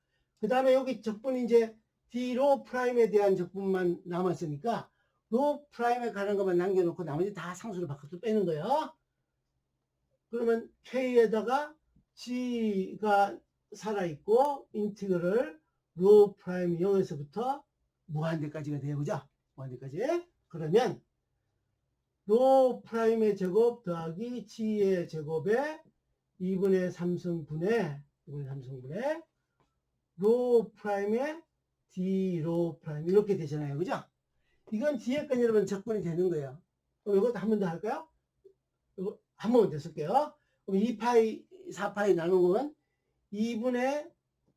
그 다음에 여기 적분이 이제 d 로 프라임에 대한 적분만 남았으니까 로 프라임에 가는 것만 남겨놓고 나머지 다 상수로 바꿔서 빼는 거예요. 그러면 k에다가 g가 살아있고 인티그럴 로 프라임 0에서부터 무한대까지가 돼요. 그죠? 무한대까지. 그러면 로 프라임의 제곱 더하기 g의 제곱에 2분의 3승분의 로 프라임의 d 로 프라임 이렇게 되잖아요. 그죠? 이건 뒤에 건 여러분 적분이 되는 거예요. 그럼 이것도 한 번 더 할까요? 이거 한 번만 더 쓸게요. 그럼 2파이 4파이 나누면 2분의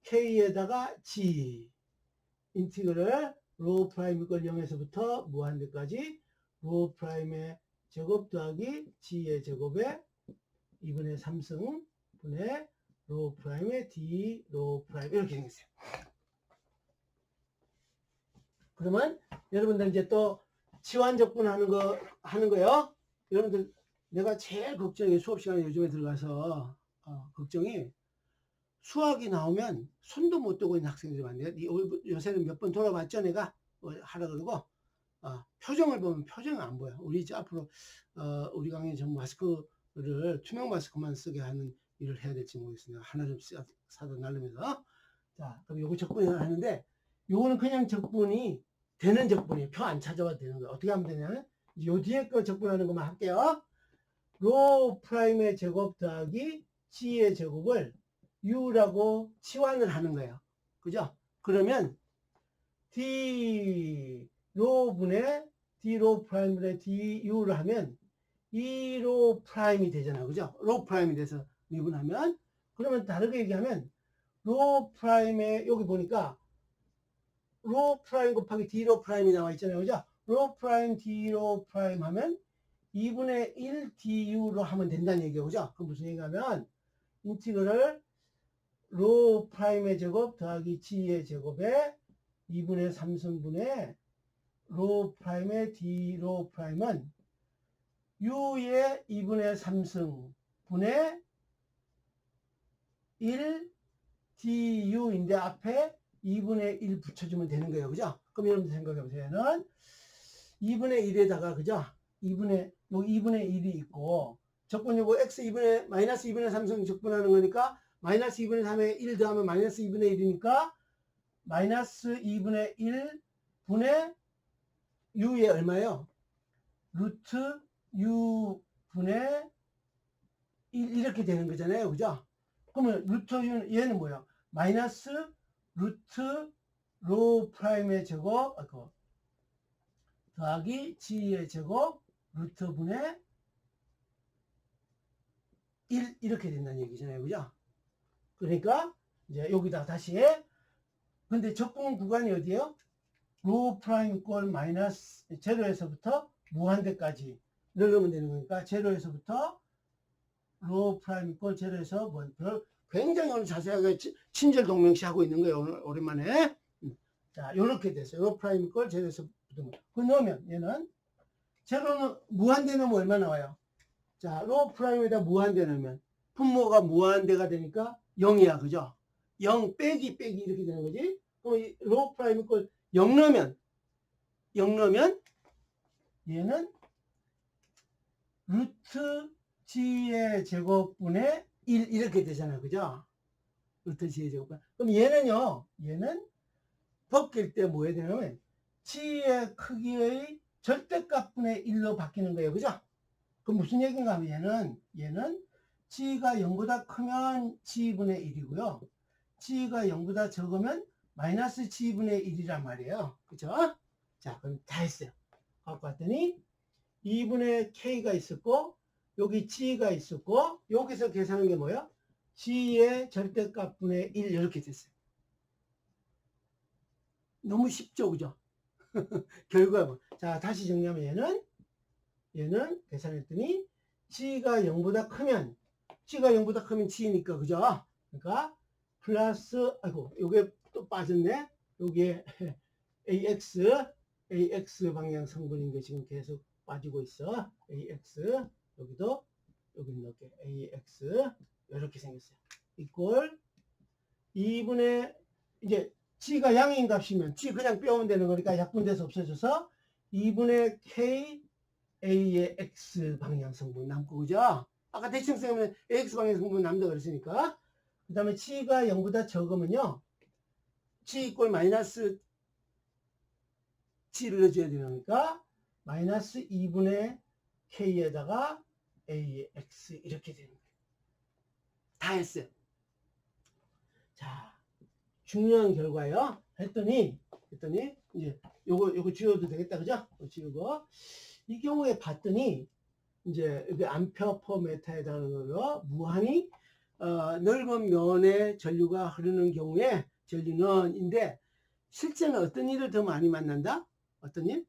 k에다가 g 인티그럴 로 프라임 이퀄 0에서부터 무한대까지 로 프라임의 제곱 더하기 g의 제곱에 2분의 3승분의 로 프라임의 d 로 프라임 이렇게 생겼어요. 그러면 여러분들 이제 또 치환 적분 하는 거요. 여러분들 내가 제일 걱정이 수업 시간에 요즘에 들어가서 걱정이 수학이 나오면 손도 못 대고 있는 학생들이 많네요. 요새는 몇 번 돌아봤죠, 내가 하라 그러고 표정을 보면 표정이 안 보여. 우리 이제 앞으로 우리 강의 전 마스크를 투명 마스크만 쓰게 하는 일을 해야 될지 모르겠습니다. 하나 좀 사다 날리면서. 자, 그럼 요거 적분을 하는데 요거는 그냥 적분이 되는 적분이에요. 표 안 찾아봐도 되는 거예요. 어떻게 하면 되냐면 요 뒤에 거 적분하는 것만 할게요. 로 프라임의 제곱 더하기 g의 제곱을 u라고 치환을 하는 거예요. 그죠? 그러면 d 로분의 d 로 프라임분의 du를 하면 2로 프라임이 되잖아요. 그죠? 로 프라임이 돼서 미분하면 그러면 다르게 얘기하면 로 프라임에 여기 보니까 로 프라임 곱하기 d 로 프라임이 나와 있잖아요. 그죠? 로 프라임 d 로 프라임 하면 2분의 1 du로 하면 된다는 얘기예요. 그죠? 그럼 무슨 얘기냐면 인티그럴 로 프라임의 제곱 더하기 g의 제곱에 2분의 3승분의 로 프라임의 d 로 프라임은 u의 2분의 3승분의 1 du인데 앞에 2분의 1 붙여주면 되는 거예요. 그죠? 그럼 여러분들 생각해보세요. 얘는 2분의 1에다가, 그죠? 2분의 1이 있고, 적분 요거 x 2분의, 마이너스 2분의 3승 적분하는 거니까, 마이너스 2분의 3에 1 더하면 마이너스 2분의 1이니까, 마이너스 2분의 1 분의 u에 얼마예요? 루트 u 분의 1 이렇게 되는 거잖아요. 그죠? 그러면 루트 u, 얘는 뭐야? 마이너스 루트 로 프라임의 제곱 더하기 g의 제곱 루트 분의 1 이렇게 된다는 얘기잖아요. 그죠? 그러니까 이제 여기다 다시 근데 적분 구간이 어디예요? 로 프라임 꼴 마이너스 제로에서부터 무한대까지 넣으면 되는 거니까 제로에서부터 로 프라임 꼴 제로에서 굉장히 오늘 자세하게 친절 동명시 하고 있는 거예요. 오늘 오랜만에. 자, 요렇게 됐어요. 로 프라임 꼴 제로에서부터. 그 넣으면 얘는 제로는 무한대 넣으면 얼마 나와요? 자, 로 프라임에다 무한대 넣으면 분모가 무한대가 되니까 0이야. 그죠? 0 빼기 이렇게 되는 거지. 그럼 로 프라임 꼴 0 넣으면 얘는 루트 g의 제곱분의 1 이렇게 되잖아요. 그죠? 루트 G의 제곱분. 그럼 얘는요, 얘는 벗길 때 뭐 해야 되냐면 G의 크기의 절대값분의 1로 바뀌는 거예요. 그죠? 그럼 무슨 얘기인가 하면 얘는 G가 0보다 크면 G분의 1이고요. G가 0보다 적으면 마이너스 G분의 1이란 말이에요. 그죠? 자, 그럼 다 했어요. 갖고 왔더니 2분의 K가 있었고, 여기 G가 있었고, 여기서 계산한 게 뭐예요? G의 절대값분의 1 이렇게 됐어요. 너무 쉽죠, 그죠? 결과가 뭐. 자, 다시 정리하면 얘는 계산했더니 G가 0보다 크면 G니까, 그죠? 그러니까 플러스, 아이고, 요게 또 빠졌네. 요게 AX 방향 성분인 게 지금 계속 빠지고 있어. AX, 여기도, 여기 이렇게 AX, 이렇게 생겼어요. 이꼴 2분의, 이제 G가 양인 값이면 G 그냥 빼오면 되는 거니까 약분돼서 없어져서 2분의 K A의 X 방향 성분 남고, 그죠? 아까 대칭 쓰면 AX 방향 성분 남다 그랬으니까. 그 다음에 G가 0보다 적으면요, G 이꼴 마이너스 G를 넣어줘야 되니까 마이너스 2분의 K에다가 A의 X 이렇게 되는 거예요. 다 했어요. 자, 중요한 결과요. 했더니 이제 요거 지워도 되겠다, 그죠? 지우고 이 경우에 봤더니 이제 여기 암페어 퍼 메타에 해당하는 거로 무한히 넓은 면에 전류가 흐르는 경우에 전류는인데 실제는 어떤 일을 더 많이 만난다? 어떤 일?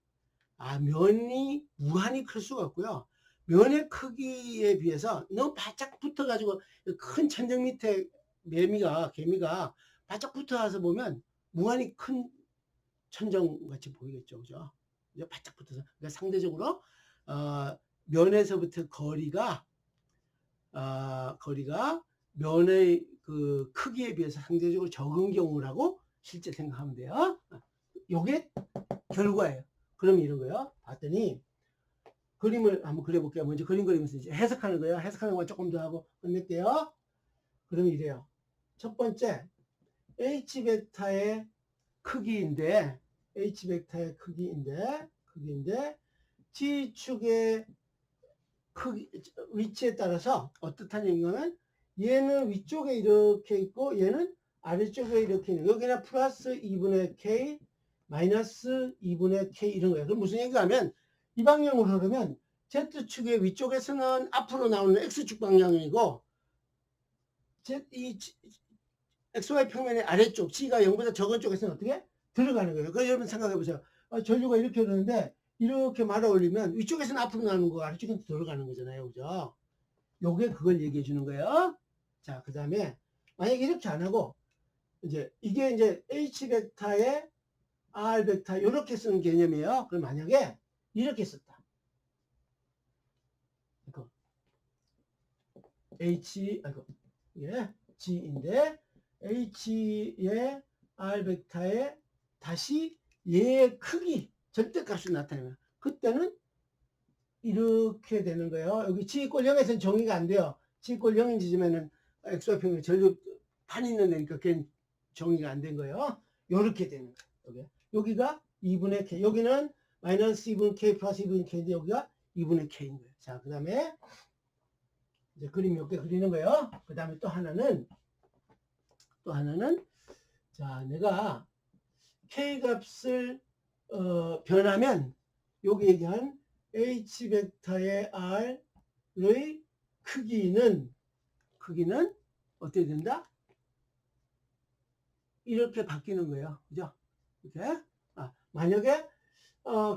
면이 무한히 클 수가 없고요. 면의 크기에 비해서 너무 바짝 붙어가지고 큰 천정 밑에 개미가 바짝 붙어서 보면 무한히 큰 천정 같이 보이겠죠, 그죠? 바짝 붙어서. 그러니까 상대적으로 면에서부터 거리가 면의 그 크기에 비해서 상대적으로 적은 경우라고 실제 생각하면 돼요. 요게 결과예요. 그럼 이런 거요. 봤더니 그림을 한번 그려볼게요. 먼저 그림 그리면서 이제 해석하는 거예요. 해석하는 거 조금 더 하고 끝낼게요. 그러면 이래요. 첫 번째 H벡터의 크기인데 G축의 크기, 위치에 따라서 어떻다는 얘기냐면 얘는 위쪽에 이렇게 있고 얘는 아래쪽에 이렇게 있는, 여기는 플러스 2분의 K 마이너스 2분의 K 이런 거예요. 그럼 무슨 얘기가 하면 이 방향으로 흐르면 Z축의 위쪽에서는 앞으로 나오는 X축 방향이고 이 XY 평면의 아래쪽 G가 0보다 적은 쪽에서는 어떻게? 들어가는 거예요. 그래서 여러분 생각해 보세요. 전류가 이렇게 흐르는데 이렇게 말아 올리면 위쪽에서는 앞으로 나오는 거 아래쪽에서 들어가는 거잖아요. 그죠? 요게 그걸 얘기해 주는 거예요. 자, 그 다음에 만약에 이렇게 안 하고 이제 이게 이제 H벡터의 R벡터 이렇게 쓰는 개념이에요. 그럼 만약에 이렇게 썼다. 이거 이게 G인데 H의 R벡터에 다시 얘의 크기 절대값이 나타나면 그때는 이렇게 되는 거예요. 여기 G꼴 0에서는 정의가 안 돼요. G꼴 0인 지점에는 XY평면 전류판이 있는 데니까 그게 정의가 안 된 거예요. 이렇게 되는 거예요. 여기가 2분의 K, 여기는 마이너스 2분의 K 플러스 2분의 K인데 여기가 2분의 K인 거예요. 자, 그 다음에 이제 그림 몇 개 그리는 거예요. 그 다음에 또 하나는 자, 내가 K 값을 변하면 여기 얘기한 H벡터의 R의 크기는 어떻게 된다? 이렇게 바뀌는 거예요. 그죠? 이렇게. 만약에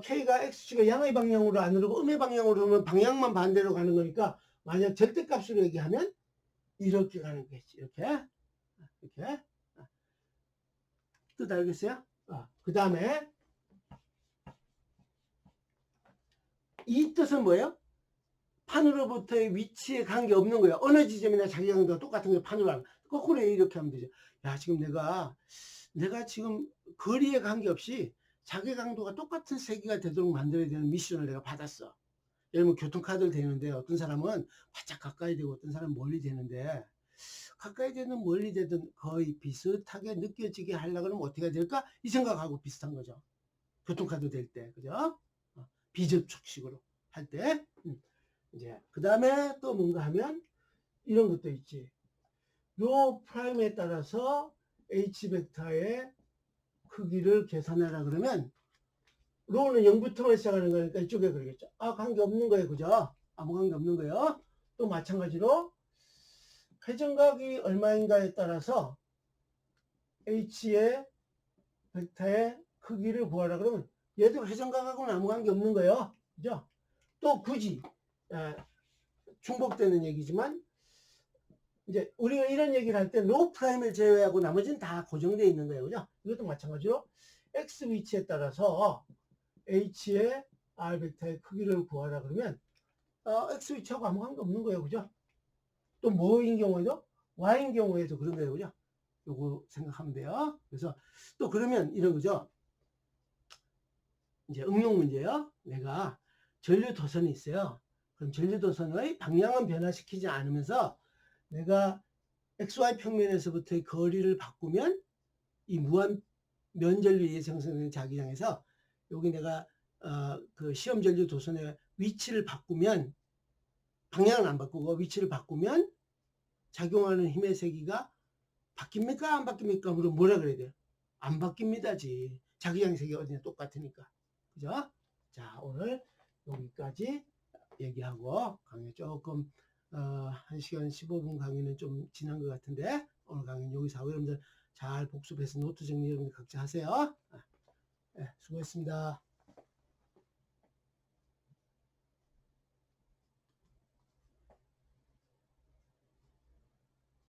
K가 X축의 양의 방향으로 안 흐르고 음의 방향으로 오면 방향만 반대로 가는 거니까 만약 절대값으로 얘기하면 이렇게 가는 거겠지. 이렇게. 뜻 알겠어요? 그 다음에 이 뜻은 뭐예요? 판으로부터의 위치에 관계없는 거예요. 어느 지점이나 자기 강도가 똑같은 게 판으로 하면 거꾸로 이렇게 하면 되죠. 야, 지금 내가 지금 거리에 관계없이 자기 강도가 똑같은 세기가 되도록 만들어야 되는 미션을 내가 받았어. 예를 들면 교통카드를 대는데 어떤 사람은 바짝 가까이 되고 어떤 사람은 멀리 되는데 가까이 되든 멀리 되든 거의 비슷하게 느껴지게 하려고 하면 어떻게 해야 될까? 이 생각하고 비슷한 거죠. 교통카드 될 때, 그죠? 비접촉식으로 할 때. 이제, 그 다음에 또 뭔가 하면 이런 것도 있지. 요 프라임에 따라서 H 벡터의 크기를 계산하라 그러면, 로는 0부터 시작하는 거니까 이쪽에 그러겠죠. 아, 관계 없는 거예요. 그죠? 아무 관계 없는 거예요. 또 마찬가지로 회전각이 얼마인가에 따라서 H의 벡터의 크기를 구하라 그러면 얘도 회전각하고는 아무 관계 없는 거예요. 그죠? 또 굳이 중복되는 얘기지만 이제 우리가 이런 얘기를 할 때 로 프라임을 제외하고 나머지는 다 고정되어 있는 거예요. 그죠? 이것도 마찬가지로 X 위치에 따라서 H의 R 벡터의 크기를 구하라 그러면 X 위치하고 아무 관계 없는 거예요. 그죠? 또 뭐인 경우에도 Y인 경우에도 그런 거예요. 그죠? 요거 생각하면 돼요. 그래서 또 그러면 이런 거죠. 이제 응용 문제요. 내가 전류도선이 있어요. 그럼 전류도선의 방향은 변화시키지 않으면서 내가 XY 평면에서부터의 거리를 바꾸면 이 무한 면전류에 생성되는 자기장에서 여기 내가 그 시험 전류 도선의 위치를 바꾸면 방향은 안 바꾸고 위치를 바꾸면 작용하는 힘의 세기가 바뀝니까 안 바뀝니까? 그럼 뭐라 그래야 돼요? 안 바뀝니다지. 자기장 세기가 어디나 똑같으니까. 그죠? 자, 오늘 여기까지 얘기하고 강의 조금 1시간 15분 강의는 좀 지난 것 같은데 오늘 강의는 여기서 하고 여러분들 잘 복습해서 노트 정리 여러분들 각자 하세요. 네, 수고했습니다.